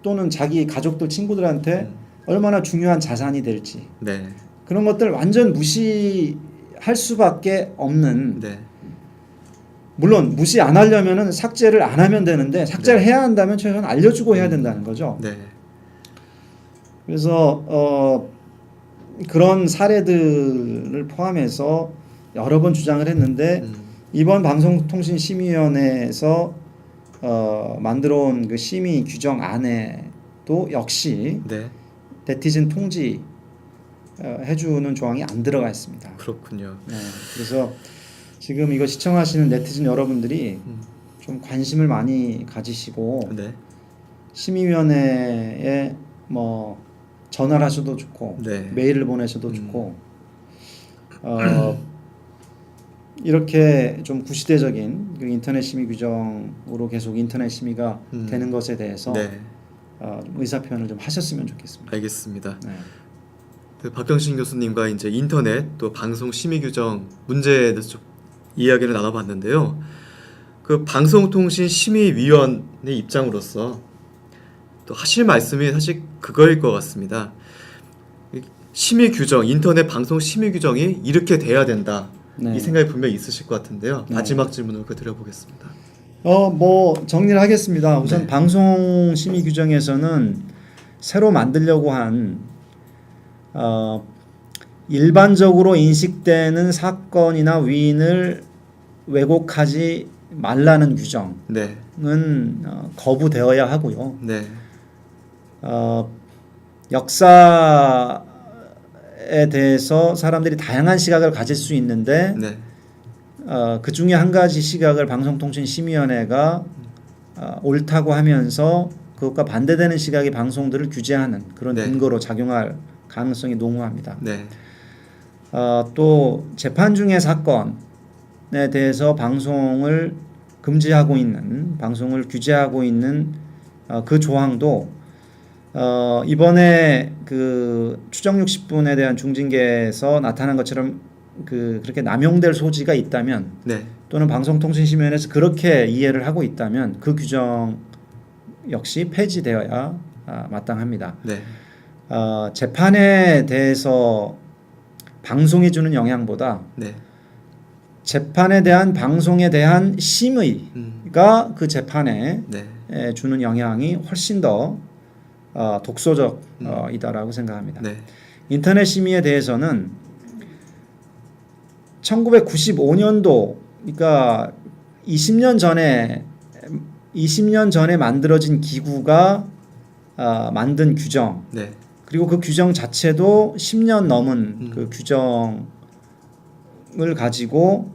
또는 자기 가족들 친구들한테 얼마나 중요한 자산이 될지 네. 그런 것들 완전 무시할 수밖에 없는 네. 물론 무시 안 하려면은 삭제를 안 하면 되는데 삭제를 네. 해야 한다면 최소한 알려주고 해야 된다는 거죠. 네. 그래서 그런 사례들을 포함해서 여러 번 주장을 했는데 이번 방송통신심의위원회에서 만들어온 그 심의 규정 안에도 역시 네. 네티즌 통지 해주는 조항이 안 들어가 있습니다. 그렇군요. 네, 그래서 지금 이거 시청하시는 네티즌 여러분들이 좀 관심을 많이 가지시고 네. 심의위원회에 뭐 전화를 하셔도 좋고 네. 메일을 보내셔도 좋고 이렇게 좀 구시대적인 그 인터넷 심의 규정으로 계속 인터넷 심의가 되는 것에 대해서 네. 의사 표현을 좀 하셨으면 좋겠습니다. 알겠습니다. 네. 그 박경신 교수님과 이제 인터넷 또 방송 심의 규정 문제에 대해서 좀 이야기를 나눠봤는데요. 그 방송통신심의위원회 입장으로서 또 하실 말씀이 사실 그거일 것 같습니다. 심의 규정, 인터넷 방송 심의 규정이 이렇게 돼야 된다. 네. 이 생각이 분명히 있으실 것 같은데요. 네. 마지막 질문을 드려보겠습니다. 뭐 정리를 하겠습니다. 우선 네. 방송 심의 규정에서는 새로 만들려고 한 일반적으로 인식되는 사건이나 위인을 왜곡하지 말라는 규정은 네. 거부되어야 하고요. 네. 역사에 대해서 사람들이 다양한 시각을 가질 수 있는데 네. 그 중에 한 가지 시각을 방송통신심의위원회가 옳다고 하면서 그것과 반대되는 시각의 방송들을 규제하는 그런 네. 근거로 작용할 가능성이 농후합니다. 네. 또 재판 중의 사건에 대해서 방송을 금지하고 있는 방송을 규제하고 있는 그 조항도 이번에 그 추정 60분에 대한 중징계에서 나타난 것처럼 그렇게 남용될 소지가 있다면 네. 또는 방송통신심의위원회에서 그렇게 이해를 하고 있다면 그 규정 역시 폐지되어야 마땅합니다. 네. 재판에 대해서 방송에 주는 영향보다 네. 재판에 대한 방송에 대한 심의가 그 재판에 네. 주는 영향이 훨씬 더 독소적이다라고 생각합니다. 네. 인터넷 심의에 대해서는 1995년도 그러니까 20년 전에 만들어진 기구가 만든 규정 네. 그리고 그 규정 자체도 10년 넘은 그 규정을 가지고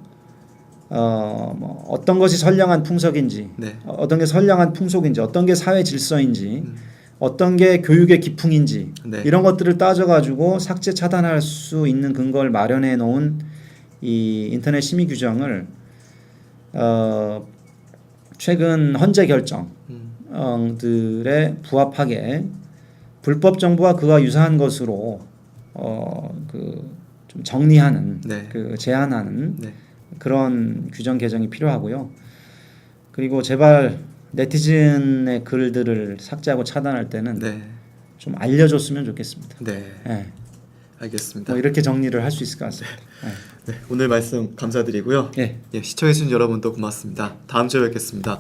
뭐 어떤 것이 선량한 풍속인지 네. 어떤 게 선량한 풍속인지 어떤 게 사회 질서인지 어떤 게 교육의 기풍인지 네. 이런 것들을 따져가지고 삭제 차단할 수 있는 근거를 마련해 놓은 이 인터넷 심의 규정을 최근 헌재 결정들에 부합하게 불법 정보와 그와 유사한 것으로 좀 정리하는 네. 제한하는 네. 그런 규정 개정이 필요하고요. 그리고 제발 네티즌의 글들을 삭제하고 차단할 때는 네. 좀 알려줬으면 좋겠습니다. 네. 네. 알겠습니다. 뭐 이렇게 정리를 할 수 있을 것 같습니다. 네. 네. 오늘 말씀 감사드리고요. 예. 예, 시청해주신 여러분도 고맙습니다. 다음 주에 뵙겠습니다.